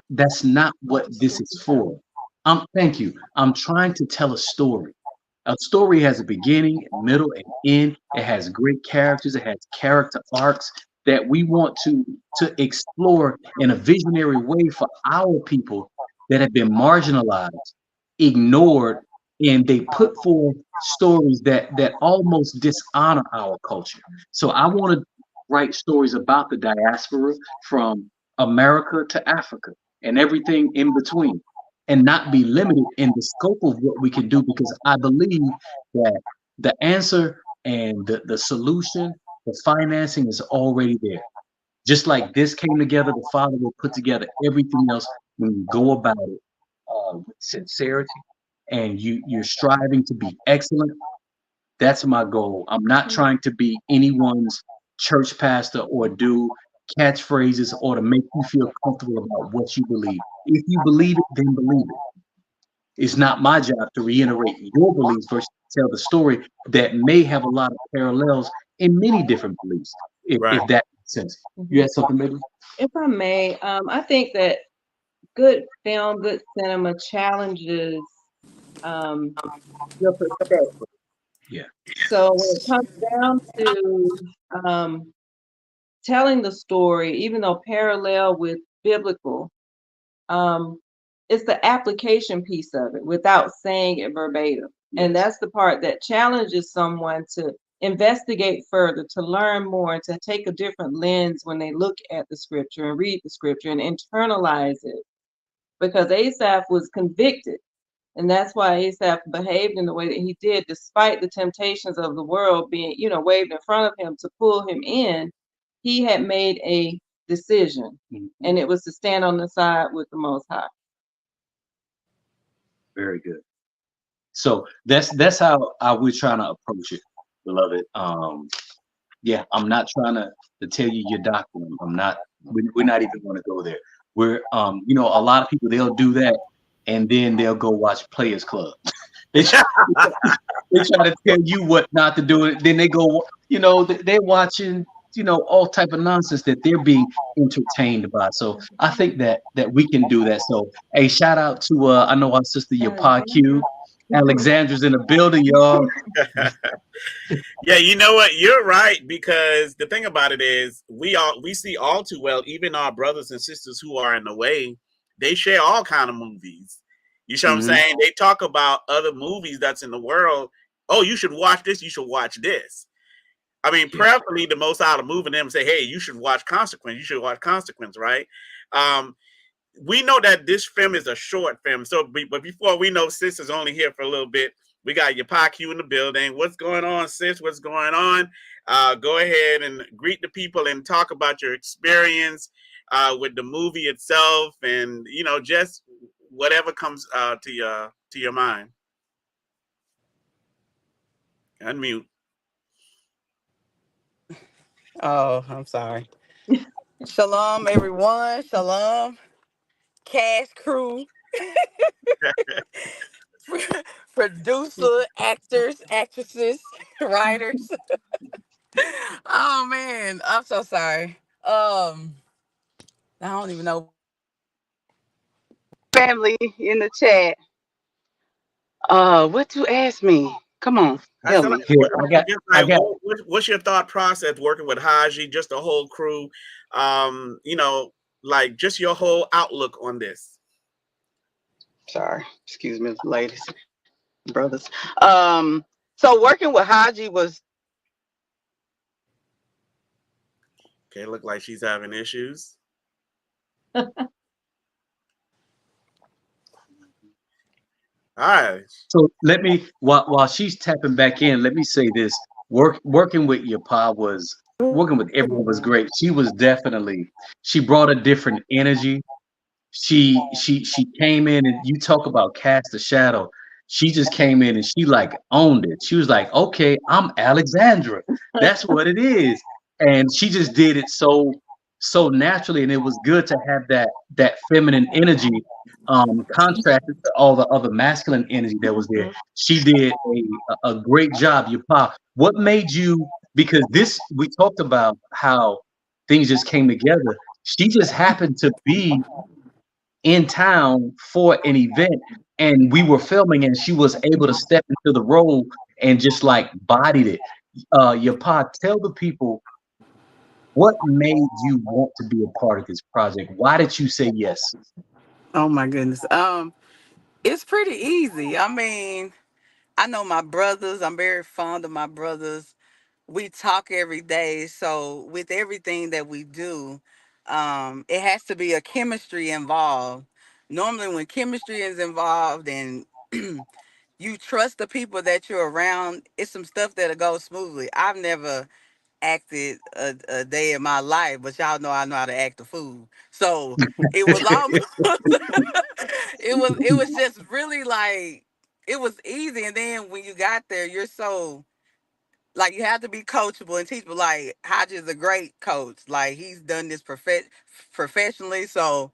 That's not what this is for. Thank you. I'm trying to tell a story. A story has a beginning, a middle, and end. It has great characters. It has character arcs that we want to explore in a visionary way for our people that have been marginalized, ignored, and they put forth stories that almost dishonor our culture. So I want to write stories about the diaspora from America to Africa and everything in between, and not be limited in the scope of what we can do, because I believe that the answer and the solution, the financing is already there. Just like this came together, the Father will put together everything else when you go about it with sincerity and you're striving to be excellent. That's my goal. I'm not trying to be anyone's church pastor or do catchphrases or to make you feel comfortable about what you believe. If you believe it, then believe it. It's not my job to reiterate your beliefs versus tell the story that may have a lot of parallels in many different beliefs,
Right.
if that makes sense. You had something, maybe?
If I may, I think that good film, good cinema challenges your perspective.
Yeah.
So when it comes down to telling the story, even though parallel with biblical, um, it's the application piece of it without saying it verbatim. And that's the part that challenges someone to investigate further, to learn more, and to take a different lens when they look at the scripture and read the scripture and internalize it. Because Asaph was convicted. And that's why Asaph behaved in the way that he did, despite the temptations of the world being, waved in front of him to pull him in. He had made a decision, and it was to stand on the side with the Most High.
Very good. So that's how we're trying to approach it, beloved. Yeah, I'm not trying to tell you your doctrine. I'm not. We're not even going to go there. We're a lot of people, they'll do that, and then they'll go watch Players Club. they try to tell you what not to do. Then they go, they're watching, all type of nonsense that they're being entertained by. So I think that we can do that. So hey, shout out to I know our sister Yapah Q. Alexandra's in the building, y'all.
Yeah, you know what? You're right, because the thing about it is we see all too well, even our brothers and sisters who are in the way, they share all kind of movies. You know what I'm saying? They talk about other movies that's in the world. Oh, you should watch this, you should watch this. I mean, preferably the most out of moving them and say, hey, you should watch Consequence. You should watch Consequence, right? We know that this film is a short film. So, but before we know, sis is only here for a little bit. We got Yapah Q in the building. What's going on, sis? What's going on? Go ahead and greet the people and talk about your experience with the movie itself, and just whatever comes to your mind. Unmute.
Oh, I'm sorry. Shalom, everyone. Shalom, cast, crew, producer, actors, actresses, writers. Oh man, I'm so sorry. I don't even know. Family in the chat. What you ask me? Come on, help me.
Here,
What's your thought process working with Hajji, just the whole crew? Like just your whole outlook on this.
Sorry, excuse me, ladies, brothers. So working with Hajji was.
Okay, look like she's having issues. All right.
So let me, while she's tapping back in, let me say this: working with Yapah working with everyone was great. She was definitely, she brought a different energy. She came in, and you talk about cast a shadow. She just came in and she like owned it. She was like, okay, I'm Alexandra. That's what it is. And she just did it so naturally, and it was good to have that feminine energy contrasted to all the other masculine energy that was there. She did a great job. Yapah, what made you, because this, we talked about how things just came together. She just happened to be in town for an event, and we were filming, and she was able to step into the role and just like bodied it. Yapah, tell the people what made you want to be a part of this project. Why did you say yes?
Oh my goodness. It's pretty easy. I mean, I know my brothers. I'm very fond of my brothers. We talk every day, so with everything that we do, it has to be a chemistry involved. Normally when chemistry is involved and you trust the people that you're around, it's some stuff that'll go smoothly. I've never acted a day in my life, but y'all know I know how to act a fool. So it was almost it was just really like it was easy. And then when you got there, you're so like you have to be coachable and teachable. Like Hodge is a great coach. Like he's done this professionally. So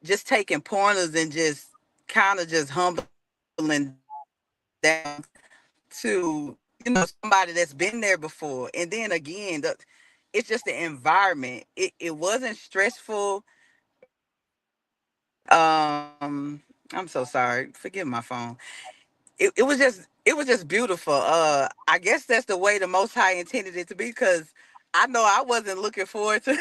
just taking pointers and just kind of just humble down to somebody that's been there before, and then again, it's just the environment. It wasn't stressful. I'm so sorry. Forgive my phone. It was just beautiful. I guess that's the way the Most High intended it to be, because I know I wasn't looking forward to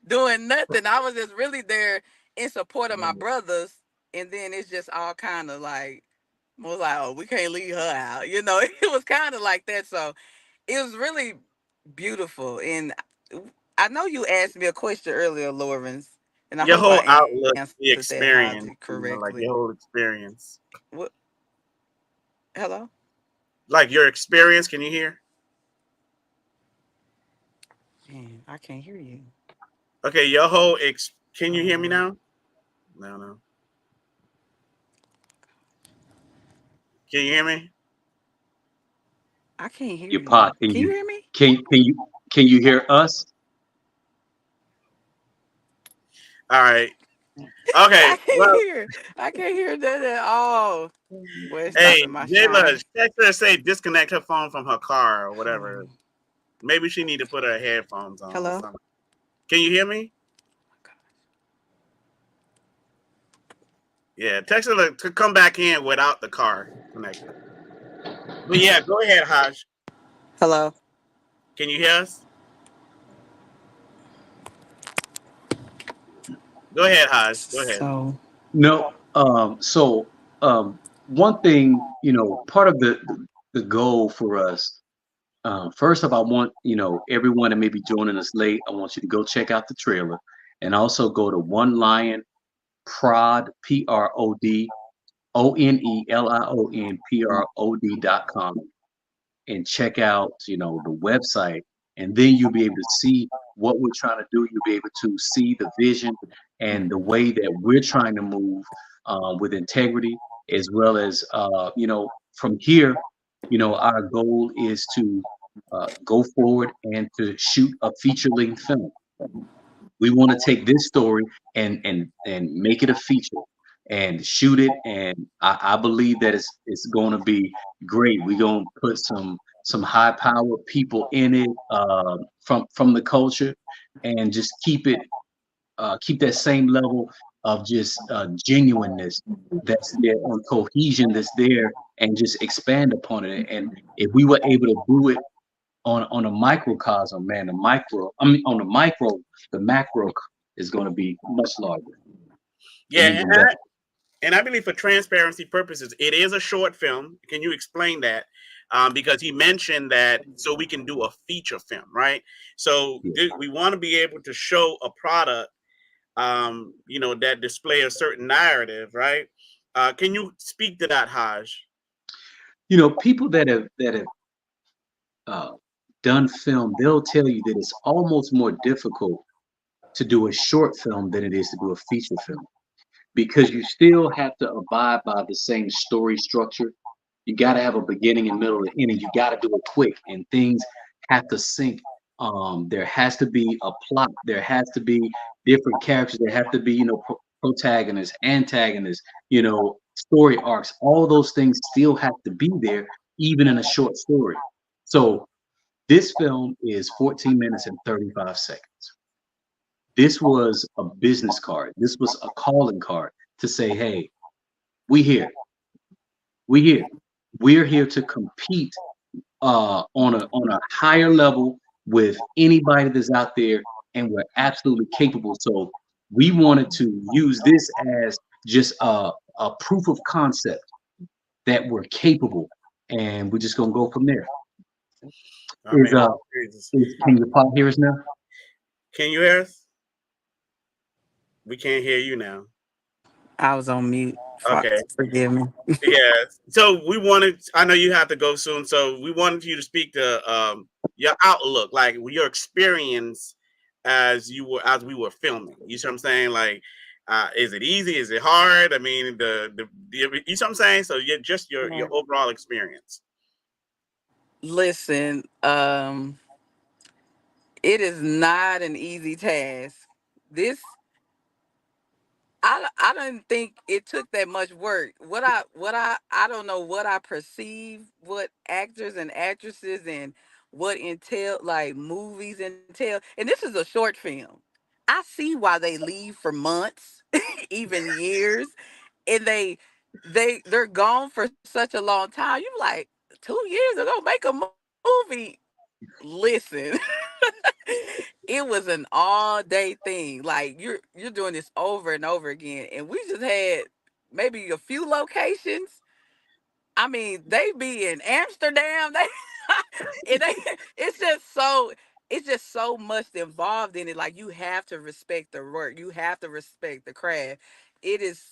doing nothing. I was just really there in support of my brothers, and then it's just all kind of like was like, oh, we can't leave her out. It was kind of like that. So it was really beautiful. And I know you asked me a question earlier, Lorvins, and I
Your
hope I
whole
answered
outlook,
that
the
Hajji
experience,
correctly.
like your whole experience.
What? Hello?
Like your experience, can you hear?
Man, I can't hear you.
Okay, your whole can you hear me now? No. Can you hear me?
I can't hear
Yapah,
you. Can you hear me?
can you hear us?
All right. Okay.
I can't
Well,
hear. I can't hear that at all. Well, it's
hey,
stopping my shine.
Jayla, text her say disconnect her phone from her car or whatever. Maybe she need to put her headphones on or
Hello?
something. Can you hear me? Yeah, text her to come back in without the car connected. But yeah, go ahead, Haj.
Hello?
Can you hear us? Go ahead, Haj. Go ahead.
So,
No. One thing, part of the goal for us. First off, I want everyone that may be joining us late. I want you to go check out the trailer, and also go to One Lion Prod PRODONELIONPROD.com and check out the website, and then you'll be able to see what we're trying to do. You'll be able to see the vision and the way that we're trying to move with integrity, as well as from here, our goal is to go forward and to shoot a feature-length film. We want to take this story and make it a feature and shoot it, and I believe that it's going to be great. We're going to put some high power people in it, from the culture, and just keep that same level of just genuineness that's there, and cohesion that's there, and just expand upon it. And if we were able to do it on a microcosm, man, on the micro, the macro is going to be much larger and
Yeah,
even better.
and I believe for transparency purposes, it is a short film. Can you explain that? Because he mentioned that so we can do a feature film, right? So we want to be able to show a product, that display a certain narrative, right? Can you speak to that, Haj?
People that have uh, done film, they'll tell you that it's almost more difficult to do a short film than it is to do a feature film, because you still have to abide by the same story structure. You got to have a beginning and middle and ending. You got to do it quick, and things have to sync. There has to be a plot. There has to be different characters. There have to be, protagonists, antagonists, story arcs. All those things still have to be there, even in a short story. So this film is 14 minutes and 35 seconds. This was a business card. This was a calling card to say, hey, we here. We here. We're here to compete on a higher level with anybody that's out there, and we're absolutely capable. So we wanted to use this as just a proof of concept that we're capable, and we're just gonna go from there.
I mean,
Can you pop hear us now?
can you hear us? We can't hear you now.
I was on mute.
Okay.
Forgive me.
Yeah. So we wanted. I know you have to go soon. So we wanted you to speak to your outlook, like your experience as we were filming. You see what I'm saying? Like, is it easy? Is it hard? I mean, you see what I'm saying? So just your overall experience.
Listen, it is not an easy task. This I didn't think it took that much work. I don't know what I perceive what actors and actresses and what entail like movies entail. And this is a short film. I see why they leave for months, even years, and they're gone for such a long time. You like 2 years ago make a movie. Listen, it was an all day thing. Like you're doing this over and over again, and we just had maybe a few locations. I mean, they be in Amsterdam. They and they it's just so much involved in it. Like you have to respect the work. You have to respect the craft. It is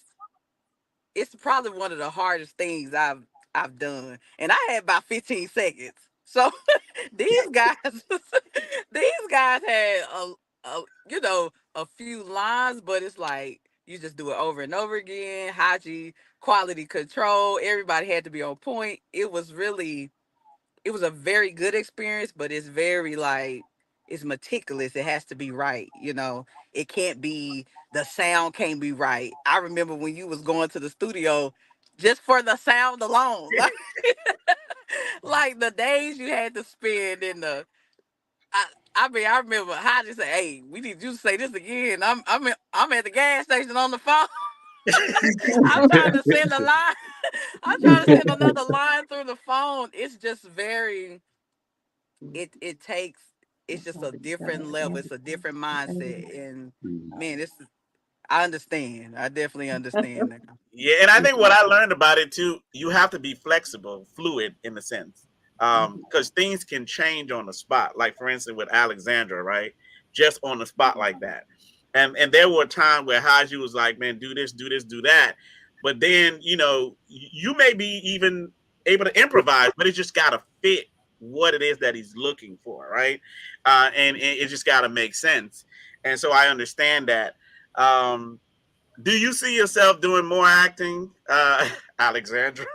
it's probably one of the hardest things I've done. And I had about 15 seconds. So these guys these guys had a few lines, but it's like you just do it over and over again. Hajji, quality control, everybody had to be on point. It was a very good experience, but it's very like it's meticulous. It has to be right, It can't be the sound can't be right. I remember when you was going to the studio just for the sound alone. Like the days you had to spend in the I, I mean, I remember how to say, "Hey, we need you to say this again." I'm at the gas station on the phone. I'm trying to send a line. I'm trying to send another line through the phone. It's just very. It takes. It's just a different level. It's a different mindset, and man, I understand. I definitely understand that.
Yeah, and I think what I learned about it too, you have to be flexible, fluid in a sense, because things can change on the spot. Like for instance, with Alexandra, right? Just on the spot like that, and there were times where Haji was like, "Man, do this, do this, do that," but then you may be even able to improvise, but it just got to fit what it is that he's looking for, right? And it just got to make sense. And so I understand that. Do you see yourself doing more acting, Alexandra?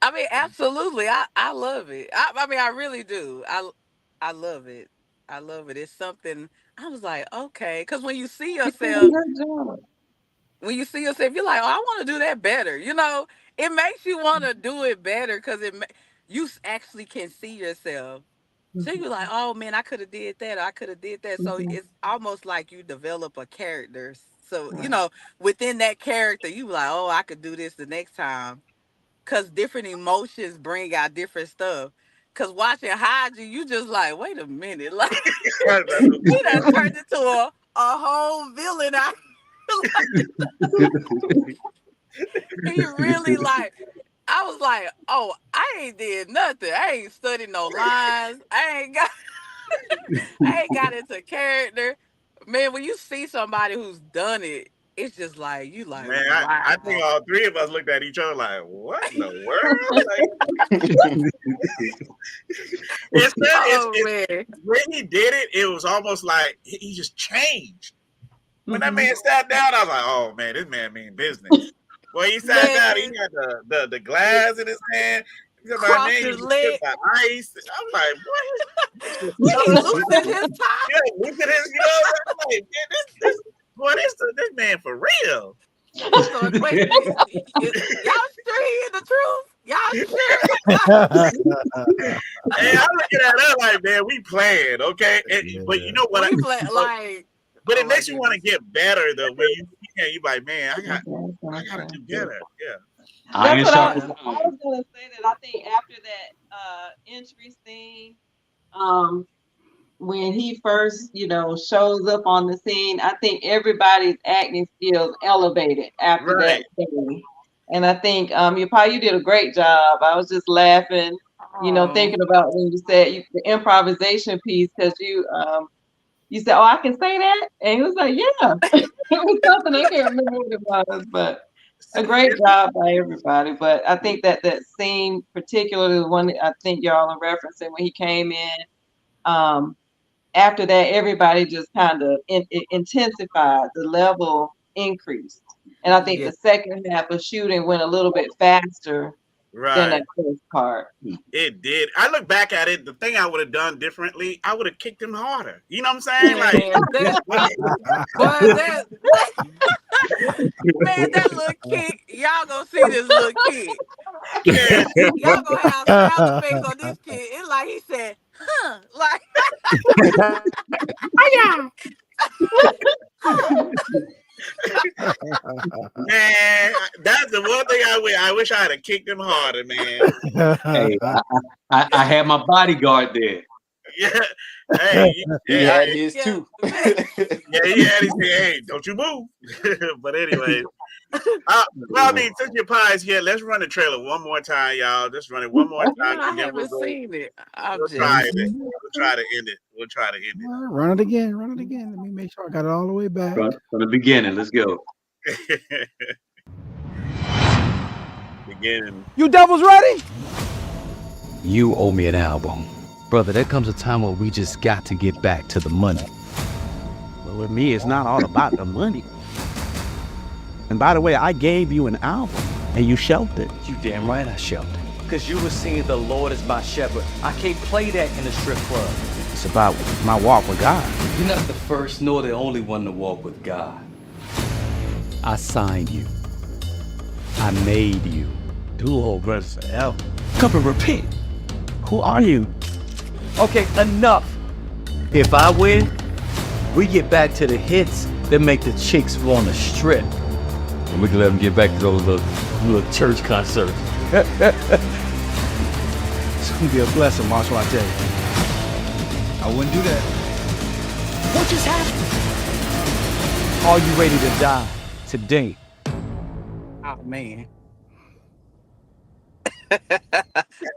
I mean, absolutely. I love it. I mean, I really do. I love it. I love it. It's something I was like, okay, because
You did a good job.
when you see yourself, you're like, oh, I want to do that better. It makes you want to do it better because actually can see yourself. So you're like, oh man, I could have did that. Or I could have did that. So it's almost like you develop a character. So within that character, you like, oh, I could do this the next time. Cause different emotions bring out different stuff. Cause watching Haji, you just like, wait a minute, like he done turned into a whole villain. He really like. I was like, oh, I ain't did nothing. I ain't studied no lines. I ain't got into character. Man, when you see somebody who's done it, it's just like you like,
Man, I think
wow.
all three of us looked at each other like, "What in the world?" Like,
Oh man.
when he did it, it was almost like he just changed. When that man sat down, I was like, "Oh man, this man mean business." When he sat down, he
Man,
had the glass in his hand. He said, "My
crossed
name
his
is
leg.
by ice." I'm like, "What?"
He loosened his tie.
Yeah, look at his, I'm like, man, this boy, this man for real.
I thought, wait, y'all sure he in the truth? Y'all sure?
Hey, I'm looking at her like, man, we playing, okay? But you know what?
We play like,
But
oh
it
my
makes you want to
goodness.
get better though. When you like, man, I gotta do better. Yeah.
Iron
That's what I
sharpens iron.
was gonna say. That I think after that entry scene, um, when he first, shows up on the scene, I think everybody's acting skills elevated after that
Right.
scene. And I think you did a great job. I was just laughing,
Oh,
thinking about when you said the improvisation piece because you said, "Oh, I can say that," and he was like, "Yeah." It was something I can't remember what it was, but a great job by everybody. But I think that scene, particularly the one that I think y'all are referencing when he came in. Um, After that, everybody just kind of intensified. The level increased, and I think
yeah.
the second half of shooting went a little bit faster than
Right.
that first part.
It did. I look back at it. The thing I would have done differently, I would have kicked him harder. You know what I'm saying? Like,
Man, that boy, that man, that little kid, y'all gonna see this little kid.
yeah,
Y'all gonna have sound effects on this kid. It's like he said, huh? Like,
man, that's the one thing I wish I had have kicked him harder, man.
Hey, I had my bodyguard there.
Yeah. Hey,
He
yeah,
had his
yeah,
too.
man.
yeah, he had his hey, don't you move. But anyway. Well, I mean, since your pie's here, let's run the trailer one more time, y'all. Just run it one more time,
I
and then
haven't seen it. I'm
we'll
just
try it. We'll try to end it. We'll try to end
Run it again. Run it again. Let me make sure I got it all the way back.
From the beginning. Let's go.
it. Beginning.
You devils ready?
You owe me an album. Brother, there comes a time where we just got to get back to the money.
Well, with me, it's not all about the money. And by the way, I gave you an album, and you shelved it.
You damn right I shelved it. Because you were singing The Lord is my shepherd. I can't play that in a strip club.
It's about my walk with God.
You're not the first nor the only one to walk with God. I signed you. I made you.
Do old brothers forever.
Come and repent.
Who are you?
Okay, enough. If I win, we get back to the hits that make the chicks wanna strip. And we can let them get back to those little church concerts.
It's gonna be a blessing, Marshall, I tell you.
I wouldn't do that.
What just happened? Are you ready to die today?
oh man.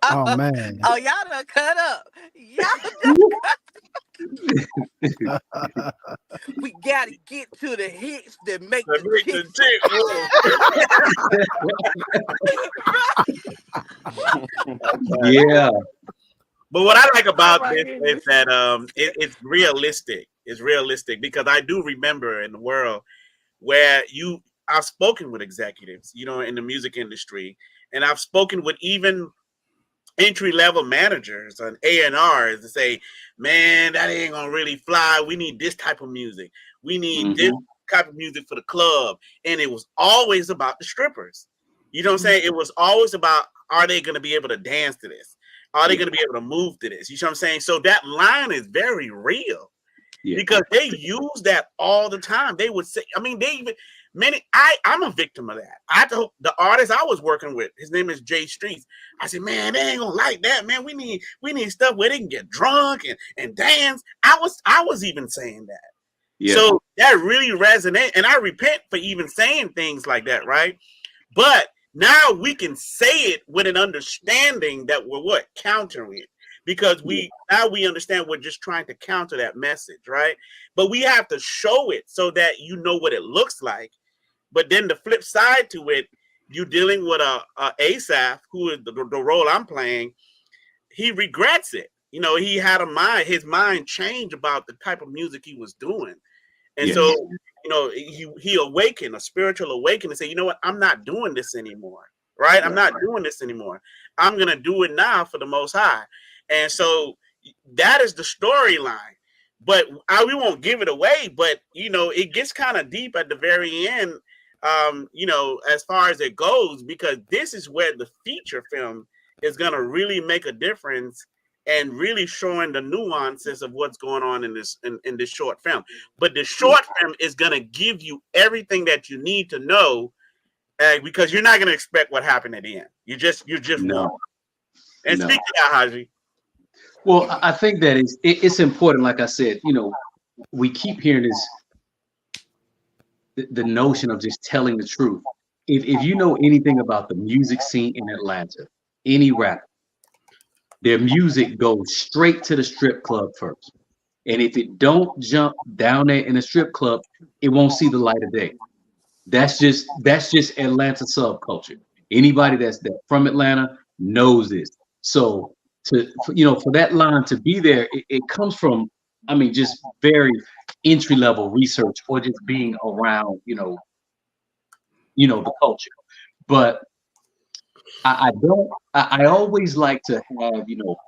Oh man.
Oh, y'all done cut up. Y'all done we gotta get to the hits that make
That
the
make the
chicks.
chick move.
Yeah.
But what I like about
my
this
goodness.
is that it's realistic. It's realistic because I do remember in the world where I've spoken with executives, in the music industry, and I've spoken with even entry-level managers and A&Rs to say, man, that ain't gonna really fly. We need this type of music. We need this type of music for the club. And it was always about the strippers. You know what I'm saying? It was always about, are they gonna be able to dance to this? Are they gonna be able to move to this? You know what I'm saying? So that line is very real.
Yeah.
Because they use that all the time. They would say, I mean, they even I'm a victim of that. The artist I was working with, his name is Jay Streets. I said, man, they ain't gonna like that, man. We need stuff where they can get drunk and dance. I was even saying that.
Yeah.
So that really resonates, and I repent for even saying things like that, right? But now we can say it with an understanding that we're countering it. Because now we understand we're just trying to counter that message, right? But we have to show it so that you know what it looks like. But then the flip side to it, you dealing with a Asaph, who is the role I'm playing. He regrets it. He had his mind changed about the type of music he was doing, and so he awakened, a spiritual awakening, and say, you know what, I'm not doing this anymore, right? I'm not doing this anymore. I'm gonna do it now for the Most High. And so that is the storyline, but we won't give it away. But it gets kind of deep at the very end, as far as it goes, because this is where the feature film is gonna really make a difference and really showing the nuances of what's going on in this short film. But the short film is gonna give you everything that you need to know, because you're not gonna expect what happened at the end. You just won't. And speak to that, Hajji.
Well, I think that it's important. Like I said, we keep hearing the notion of just telling the truth. If you know anything about the music scene in Atlanta, any rapper, their music goes straight to the strip club first. And if it don't jump down there in a strip club, it won't see the light of day. That's just Atlanta subculture. Anybody that's from Atlanta knows this. So for that line to be there, it comes from, just very entry level research or just being around, the culture. But I always like to have,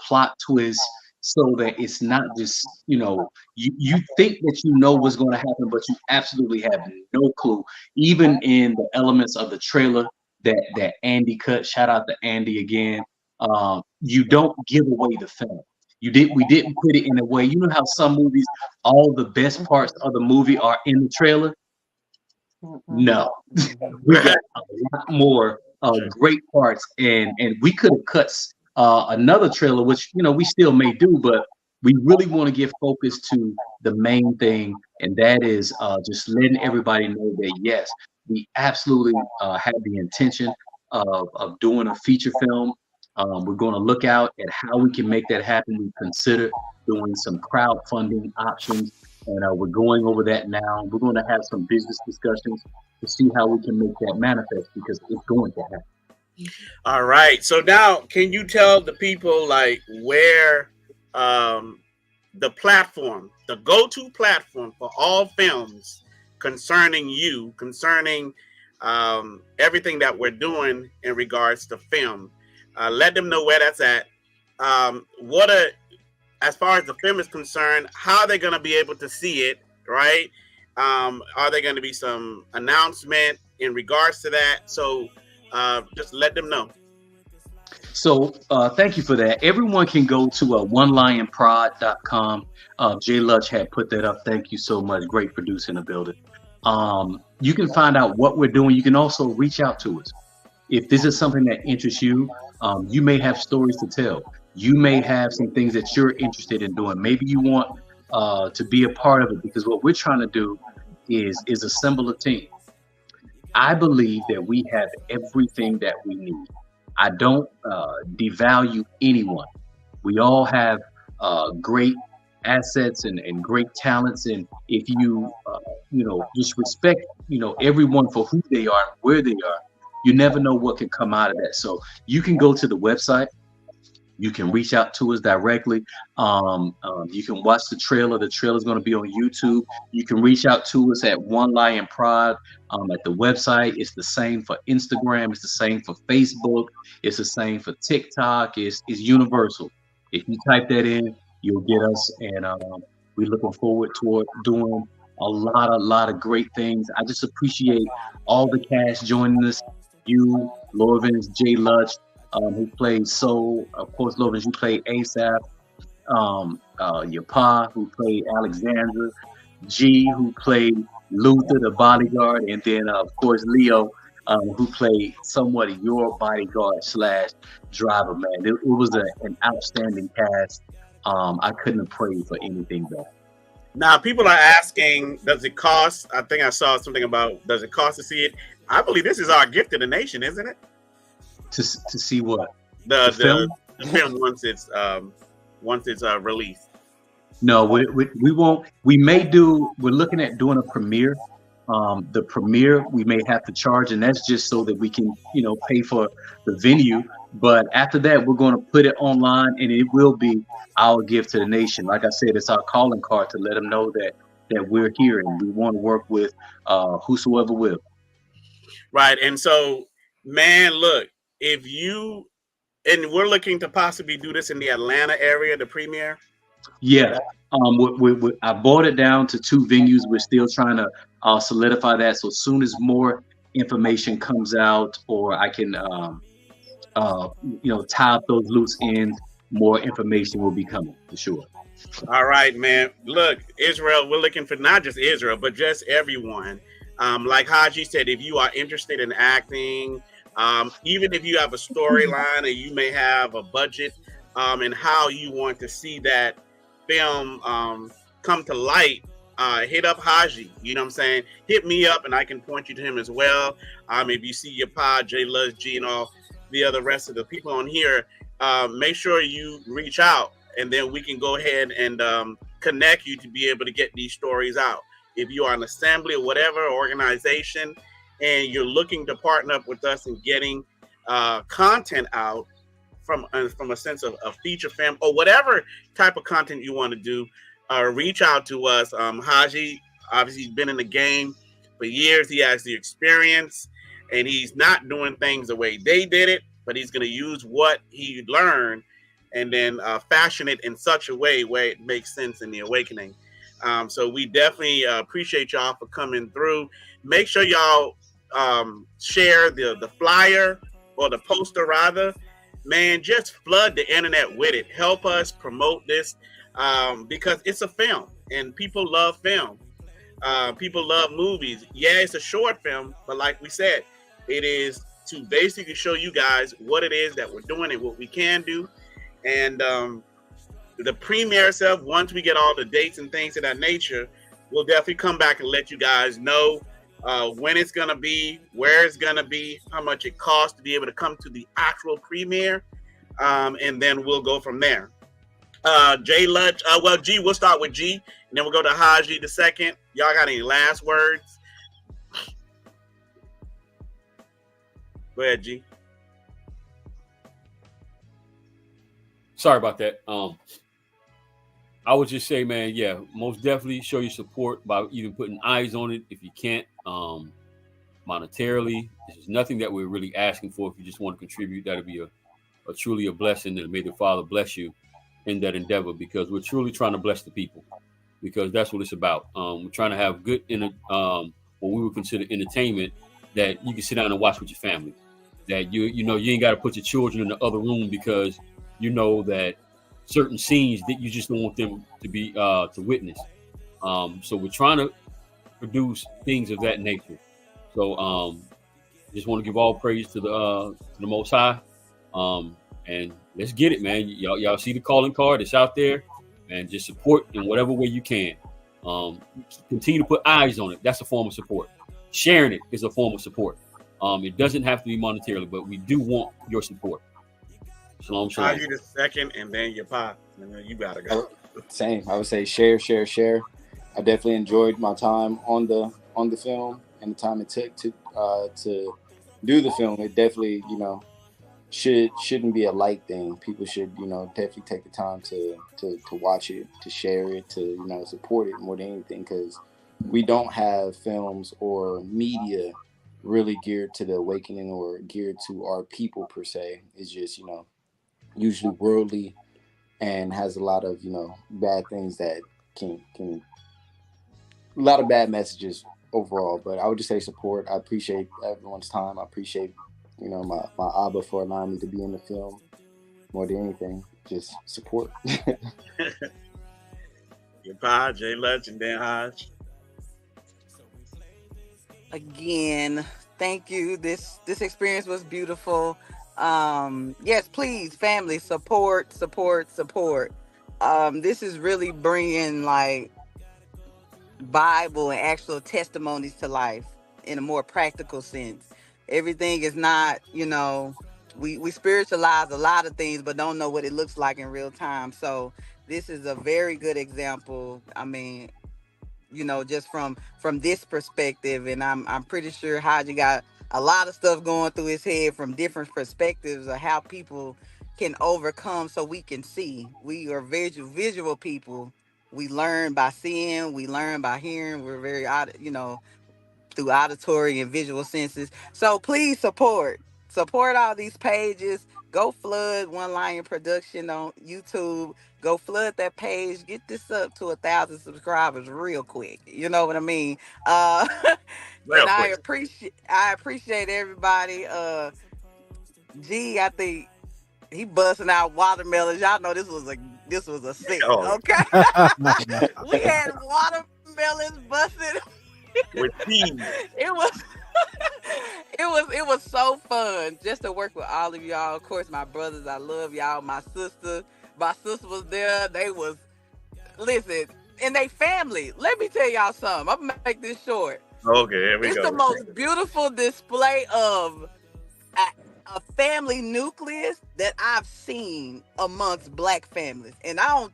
plot twists so that it's not just, you think that you know what's going to happen, but you absolutely have no clue. Even in the elements of the trailer that Andy cut, shout out to Andy again. You don't give away the film. We didn't put it in a way. You know how some movies, all the best parts of the movie are in the trailer? No, we got a lot more great parts, and we could have cut another trailer, which we still may do, but we really want to give focus to the main thing, and that is just letting everybody know that yes, we absolutely have the intention of doing a feature film. We're going to look out at how we can make that happen. We consider doing some crowdfunding options, and we're going over that now. We're going to have some business discussions to see how we can make that manifest because it's going to happen.
All right. So now, can you tell the people like where the platform, the go-to platform for all films concerning you, concerning everything that we're doing in regards to film? Let them know where that's at. As far as the film is concerned, how are they going to be able to see it, right? Are there going to be some announcement in regards to that? So just let them know.
So thank you for that. Everyone can go to onelionprod.com. Jay Lutch had put that up. Thank you so much. Great producer in the building. You can find out what we're doing. You can also reach out to us. If this is something that interests you, you may have stories to tell. You may have some things that you're interested in doing. Maybe you want to be a part of it, because what we're trying to do is assemble a team. I believe that we have everything that we need. I don't devalue anyone. We all have great assets and great talents, and if you just respect everyone for who they are and where they are, you never know what can come out of that. So you can go to the website. You can reach out to us directly. You can watch the trailer. The trailer is going to be on YouTube. You can reach out to us at One Lion Prod at the website. It's the same for Instagram. It's the same for Facebook. It's the same for TikTok. It's universal. If you type that in, you'll get us. And we're looking forward to doing a lot of great things. I just appreciate all the cast joining us. You, Lorvins, Jay Lutch, who played Soul. Of course, Lorvins, you played ASAP. Yapah, who played Alexandra. G, who played Luther, the bodyguard. And then, of course, Leo, who played somewhat of your bodyguard / driver, man. It was an outstanding cast. I couldn't have prayed for anything better.
Now, people are asking, does it cost? I think I saw something about, does it cost to see it? I believe this is our gift to the nation, isn't it?
To see what?
The film once it's released.
No, we won't. We're looking at doing a premiere. The premiere we may have to charge, and that's just so that we can, pay for the venue. But after that, we're going to put it online, and it will be our gift to the nation. Like I said, it's our calling card to let them know that we're here and we want to work with whosoever will.
Right, and so, man, look, and we're looking to possibly do this in the Atlanta area, the premiere.
Yeah, I brought it down to 2 venues. We're still trying to solidify that. So as soon as more information comes out, or I can, tie up those loose ends, more information will be coming for sure.
All right, man. Look, Israel, we're looking for not just Israel, but just everyone. Like Hajji said, if you are interested in acting, even if you have a storyline and you may have a budget, and how you want to see that film come to light, hit up Hajji. You know what I'm saying? Hit me up and I can point you to him as well. If you see Yapah, Jay Lutch, G, and all the other rest of the people on here, make sure you reach out, and then we can go ahead and connect you to be able to get these stories out. If you are an assembly or whatever organization and you're looking to partner up with us in getting content out from a sense of a feature film or whatever type of content you want to do, reach out to us. Hajji, obviously, he's been in the game for years. He has the experience, and he's not doing things the way they did it. but he's going to use what he learned and then fashion it in such a way where it makes sense in the awakening. So we definitely appreciate y'all for coming through. Make sure y'all share the flyer or the poster rather. Man, just flood the internet with it. Help us promote this because it's a film and people love film. People love movies. Yeah, it's a short film, but like we said, it is to basically show you guys what it is that we're doing and what we can do. And the premiere itself, once we get all the dates and things of that nature, we'll definitely come back and let you guys know when it's going to be, where it's going to be, how much it costs to be able to come to the actual premiere. And then we'll go from there. Jay Lutch, well, G, we'll start with G, and then we'll go to Hajji the second. Y'all got any last words? Go ahead, G.
Sorry about that. I would just say, man, yeah, most definitely show your support by even putting eyes on it if you can't. Monetarily, there's nothing that we're really asking for. If you just want to contribute, that'll be a truly a blessing, and may the Father bless you in that endeavor, because we're truly trying to bless the people, because that's what it's about. We're trying to have good, what we would consider entertainment that you can sit down and watch with your family. That you know you ain't got to put your children in the other room because you know that certain scenes that you just don't want them to be to witness. So we're trying to produce things of that nature. So just want to give all praise to the Most High, and let's get it, man. Y'all see the calling card? It's out there, and just support in whatever way you can. Continue to put eyes on it. That's a form of support. Sharing it is a form of support. It doesn't have to be monetarily, but we do want your support. Shalom, shalom.
Hajji the second, and then Yapah, and then you gotta go.
Same. I would say share. I definitely enjoyed my time on the film and the time it took to do the film. It definitely, shouldn't be a light thing. People should, definitely take the time to watch it, to share it, to, support it more than anything, because we don't have films or media really geared to the awakening or geared to our people per se. It's just, usually worldly and has a lot of, bad things that can a lot of bad messages overall. But I would just say support. I appreciate everyone's time. I appreciate, my Abba for allowing me to be in the film. More than anything, just support.
Yapah, Jay Lutch, and then Hajj.
Again, thank you. This experience was beautiful. Yes, please, family, support. This is really bringing like Bible and actual testimonies to life in a more practical sense. Everything is not, we spiritualize a lot of things but don't know what it looks like in real time. So this is a very good example. I mean, just from this perspective, and I'm pretty sure Hajji got a lot of stuff going through his head from different perspectives of how people can overcome, so we can see. We are visual people. We learn by seeing, we learn by hearing. We're very, through auditory and visual senses. So please support all these pages. Go flood One Lion Production on YouTube. Go flood that page. Get this up to 1,000 subscribers real quick. You know what I mean? And I appreciate everybody. G, I think he busting out watermelons. Y'all know this was a set. Okay. We had watermelons busted.
With team.
It was so fun just to work with all of y'all. Of course, my brothers, I love y'all. My sister was there. Listen, and they family. Let me tell y'all something. I'm gonna make this short.
Okay, here we go.
It's the most beautiful display of a family nucleus that I've seen amongst Black families, and I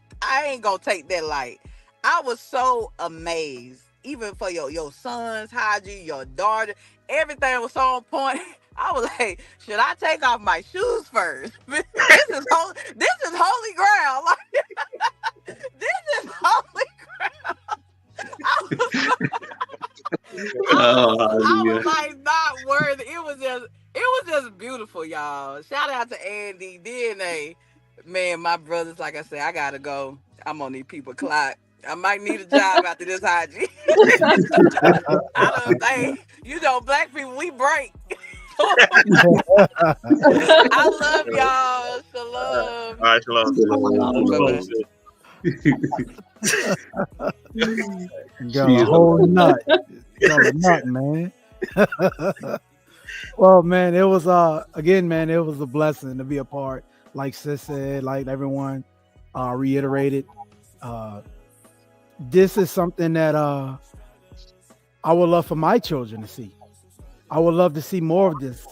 ain't gonna take that light. I was so amazed. Even for your sons, Hajji, your daughter, everything was so on point. I was like, should I take off my shoes first? This is holy ground. Like, this is holy ground. I was like not worthy. It it was just beautiful, y'all. Shout out to Andy, DNA. Man, my brothers, like I said, I gotta go. I'm on these people clock. I might need a job after this, Hajji. I don't think, black people, we break. I love y'all. Shalom.
All right, shalom.
Got a whole nut. Got a nut, man. Well, man, it was again, man, it was a blessing to be a part. Like sis said, like everyone reiterated. This is something that I would love for my children to see. I would love to see more of this,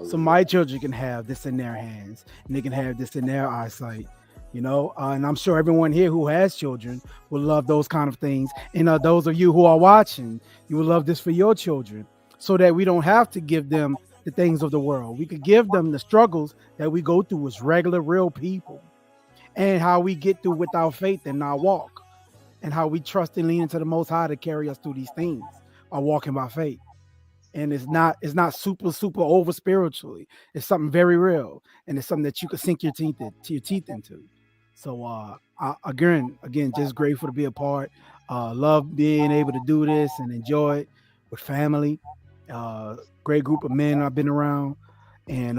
so my children can have this in their hands and they can have this in their eyesight. And I'm sure everyone here who has children would love those kind of things. And those of you who are watching, you would love this for your children, so that we don't have to give them the things of the world. We could give them the struggles that we go through as regular, real people, and how we get through with our faith and our walk, and how we trust and lean into the Most High to carry us through these things, are walking by faith. And it's not super over spiritually. It's something very real, and it's something that you can sink your teeth into. So again, just grateful to be a part. Love being able to do this and enjoy it with family. Great group of men I've been around, and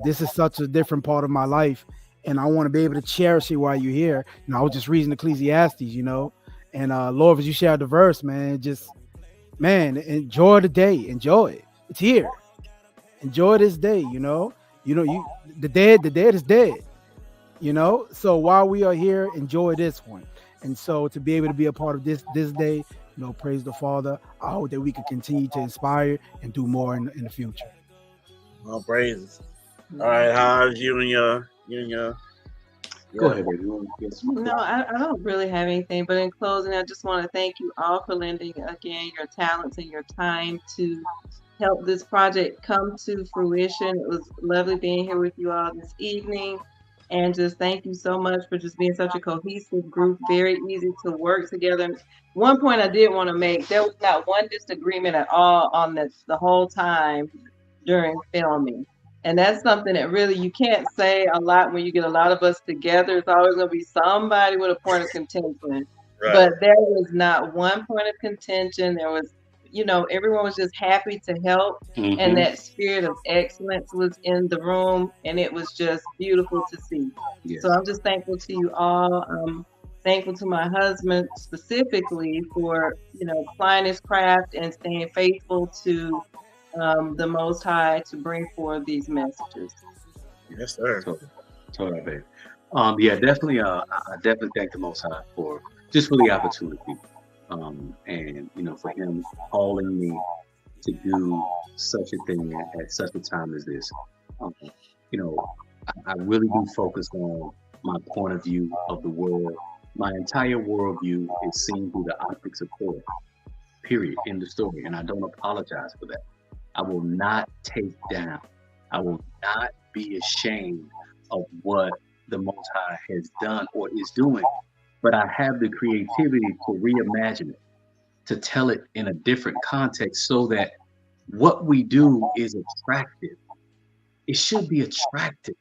this is such a different part of my life, and I want to be able to cherish it while you're here. I was just reading Ecclesiastes, and Lord, you shared the verse, man. Just, man, enjoy the day, enjoy it. It's here. Enjoy this day. The dead is dead. So while we are here, enjoy this one. And so to be able to be a part of this day, praise the Father. I hope that we can continue to inspire and do more in the future.
All praises. All right, how's you and your
Go ahead, baby.
No, I don't really have anything, but in closing, I just want to thank you all for lending again your talents and your time to help this project come to fruition. It was lovely being here with you all this evening. And just thank you so much for just being such a cohesive group, very easy to work together. One point I did want to make, there was not one disagreement at all on the whole time during filming. And that's something that really you can't say a lot when you get a lot of us together. It's always going to be somebody with a point of contention. Right. But there was not one point of contention. There was, everyone was just happy to help. Mm-hmm. And that spirit of excellence was in the room. And it was just beautiful to see. Yes. So I'm just thankful to you all. Thankful to my husband specifically for, applying his craft and staying faithful to the Most High to bring forth these messages.
Yes, sir.
Totally, baby. Yeah, definitely. I definitely thank the Most High for the opportunity, and for him calling me to do such a thing at such a time as this. I really do focus on my point of view of the world. My entire worldview is seen through the optics of Torah. Period. End of story. And I don't apologize for that. I will not take down. I will not be ashamed of what the Most High has done or is doing, but I have the creativity to reimagine it, to tell it in a different context so that what we do is attractive. It should be attractive.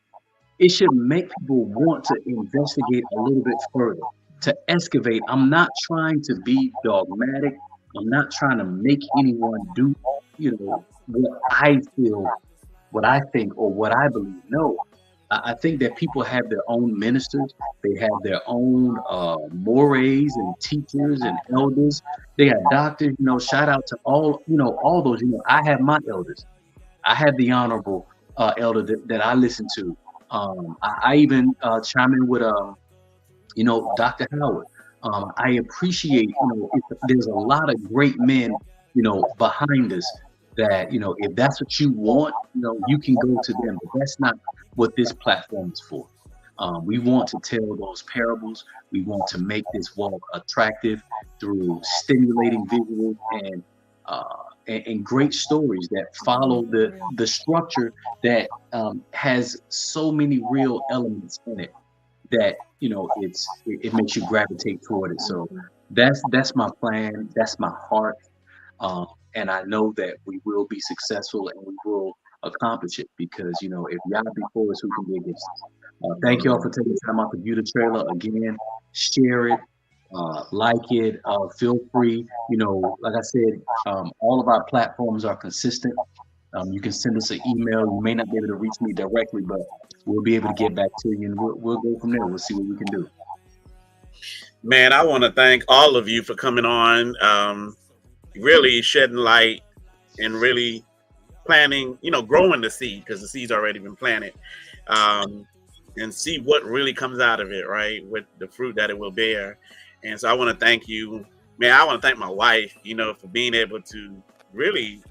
It should make people want to investigate a little bit further, to excavate. I'm not trying to be dogmatic. I'm not trying to make anyone do, what I feel, what I think, or what I believe. No, I think that people have their own ministers. They have their own mores and teachers and elders. They have doctors. Shout out to all those. I have my elders. I have the honorable elder that I listen to. I even chime in with Dr. Howard. I appreciate, there's a lot of great men, behind us that, if that's what you want, you can go to them, but that's not what this platform is for. We want to tell those parables. We want to make this walk attractive through stimulating visuals and great stories that follow the structure that has so many real elements in it that it makes you gravitate toward it. So that's my plan. That's my heart, and I know that we will be successful, and we will accomplish it. Because if y'all before us, who can be against us? Thank y'all for taking time out to view the trailer again. Share it, like it. Feel free. Like I said, all of our platforms are consistent. You can send us an email. You may not be able to reach me directly, but we'll be able to get back to you, and we'll go from there. We'll see what we can do.
Man, I want to thank all of you for coming on, really shedding light and really planting, growing the seed, because the seed's already been planted, and see what really comes out of it, right? With the fruit that it will bear. And so I want to thank you, man. I want to thank my wife, for being able to really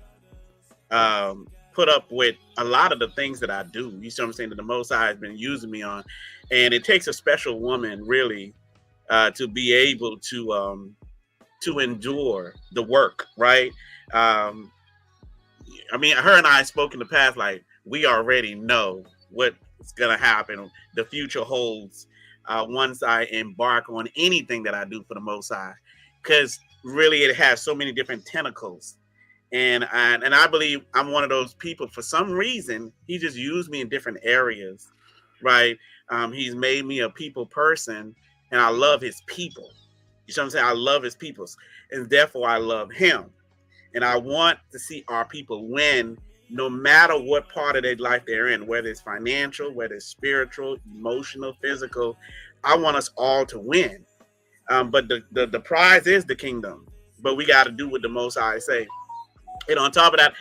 put up with a lot of the things that I do. You see what I'm saying? That the Most High has been using me on. And it takes a special woman, really, to be able to endure the work, right? Her and I spoke in the past, like, we already know what's going to happen. The future holds once I embark on anything that I do for the Most High, because really it has so many different tentacles. And I believe I'm one of those people. For some reason, he just used me in different areas, right? He's made me a people person, and I love his people. You know what I'm saying? I love his peoples, and therefore I love him. And I want to see our people win, no matter what part of their life they're in, whether it's financial, whether it's spiritual, emotional, physical. I want us all to win. But the prize is the kingdom. But we got to do what the Most High say. And on top of that,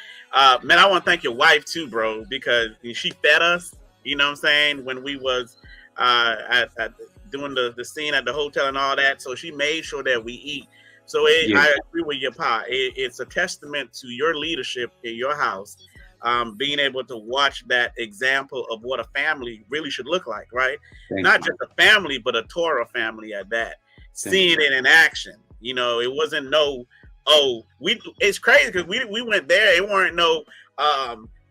man, I want to thank your wife too, bro, because she fed us, you know what I'm saying, when we was at doing the scene at the hotel and all that. So she made sure that we eat. So I agree with Yapah. It's a testament to your leadership in your house, being able to watch that example of what a family really should look like, right? Not just a family, but a Torah family at that. Seeing it in action. It wasn't it's crazy because we went there. It weren't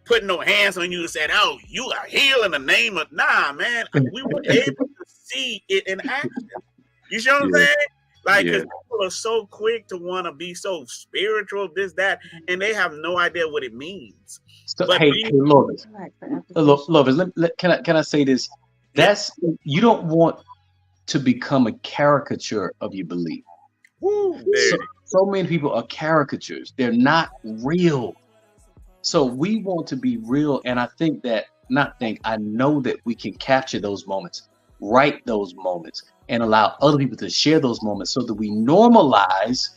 putting no hands on you and said, "Oh, you are healed in the name of," nah, man. We were able to see it in action. You see what I'm saying? Like, because people are so quick to want to be so spiritual, this, that, and they have no idea what it means.
So, hey, Lorvins, can I say this? You don't want to become a caricature of your belief. So many people are caricatures. They're not real. So we want to be real. And I know that we can capture those moments, write those moments, and allow other people to share those moments so that we normalize,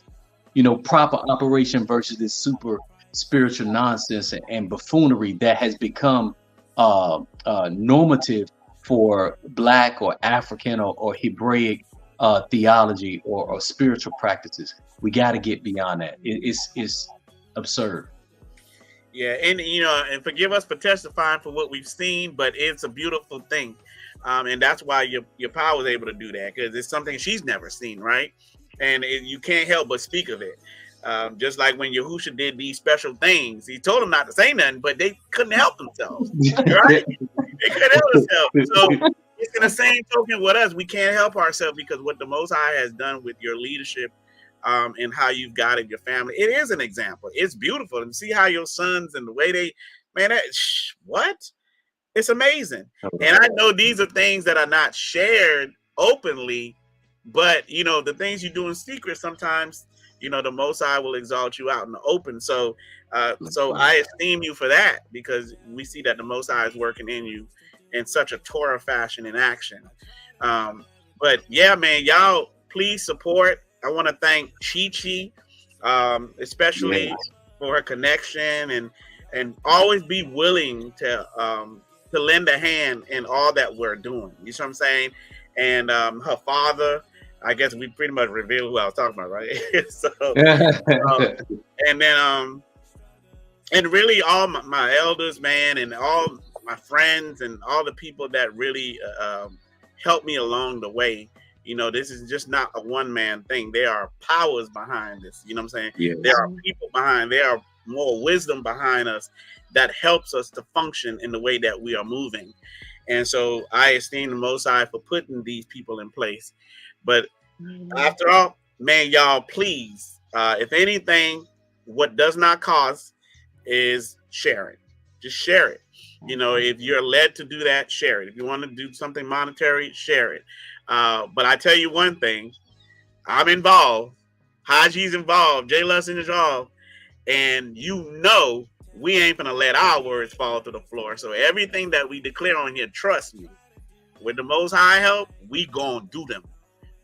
proper operation versus this super spiritual nonsense and buffoonery that has become normative for Black or African or Hebraic theology or spiritual practices. We got to get beyond that. It's absurd.
Yeah, and forgive us for testifying for what we've seen, but it's a beautiful thing, and that's why your power was able to do that, because it's something she's never seen, right? And you can't help but speak of it. Just like when Yahusha did these special things, he told them not to say nothing, but they couldn't help themselves, right? They couldn't help themselves. So it's in the same token with us. We can't help ourselves because what the Most High has done with your leadership, and how you've guided your family, it is an example. It's beautiful, and see how your sons and the way it's amazing. And I know these are things that are not shared openly, but the things you do in secret, sometimes the Most High will exalt you out in the open. So I esteem you for that, because we see that the Most High is working in you in such a Torah fashion in action. But yeah, man, y'all please support. I want to thank Chi-Chi, especially for her connection, and always be willing to lend a hand in all that we're doing. You see what I'm saying? And her father, I guess we pretty much revealed who I was talking about, right? So, and then and really all my elders, man, and all my friends and all the people that really helped me along the way. This is just not a one-man thing. There are powers behind this. You know what I'm saying? Yes. There are people behind. There are more wisdom behind us that helps us to function in the way that we are moving. And so I esteem the Most High for putting these people in place. But after all, man, y'all, please, if anything, what does not cost is sharing. just share it. You know, if you're led to do that, share it. If you want to do something monetary, share it. But I tell you one thing, I'm involved. Hajji's involved. Jay Lutch is involved. And we ain't gonna let our words fall to the floor. So everything that we declare on here, trust me, with the Most High help, we gonna do them.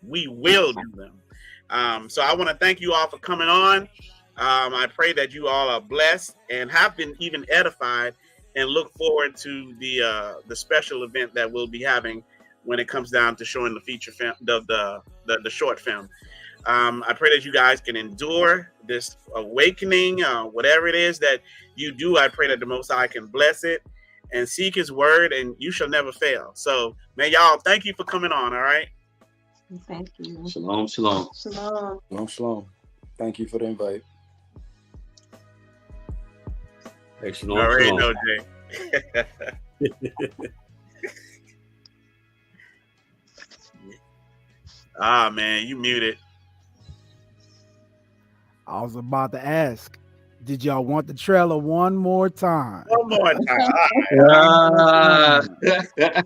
We will do them. So I want to thank you all for coming on. I pray that you all are blessed and have been even edified, and look forward to the special event that we'll be having when it comes down to showing the feature film, the short film. I pray that you guys can endure this awakening, whatever it is that you do. I pray that the Most High can bless it and seek His word, and you shall never fail. So, man, y'all, thank you for coming on. All right.
Thank you.
Shalom, shalom.
Shalom.
Shalom, shalom. Thank you for the invite.
Hey, shalom,
All right,
shalom.
no, Jay. Man, you muted.
I was about to ask, did y'all want the trailer one more time?
One more time.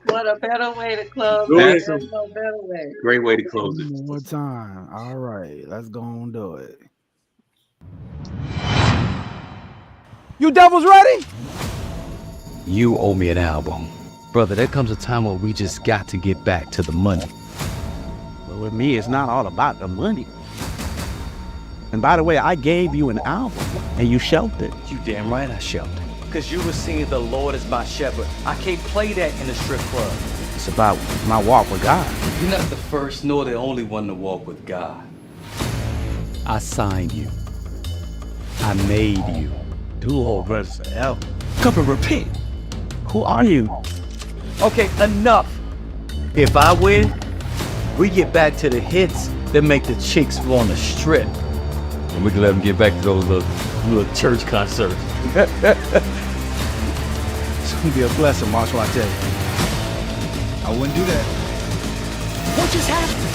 What a better way to close.
That's
There's no better way.
Great way to close it.
One more time. All right, let's go and do it. You devils ready?
You owe me an album. Brother, there comes a time where we just got to get back to the money.
But with me, it's not all about the money. And by the way, I gave you an album, and you shelved it.
You damn right I shelved it. Because you were singing The Lord is my shepherd. I can't play that in a strip club.
It's about my walk with God.
You're not the first nor the only one to walk with God. I signed you. I made you.
Do old brothers forever. Come and repent. Who are you?
Okay, enough. If I win, we get back to the hits that make the chicks want to strip. And we can let them get back to those little church concerts.
It's gonna be a blessing, Marshall, I tell you.
I wouldn't do that.
What just happened?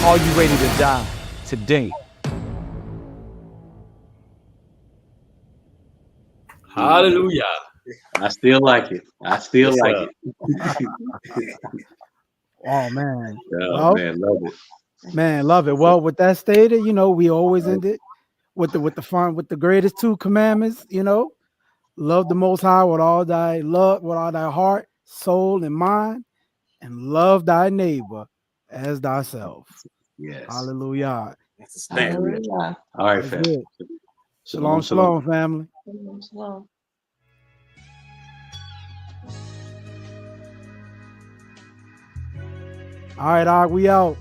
Are you ready to die today?
Hallelujah.
I still like it. I still
Yes,
like
sir.
it.
Oh man.
Oh,
Well,
man, love it.
man, love it. Well, with that stated, we always end it with the greatest two commandments, love the Most High with all thy heart, soul, and mind, and love thy neighbor as thyself.
Yes.
Hallelujah.
That's a stand.
Hallelujah.
All right,
That's
family.
it. Shalom, shalom, family.
Shalom.
All right, we out.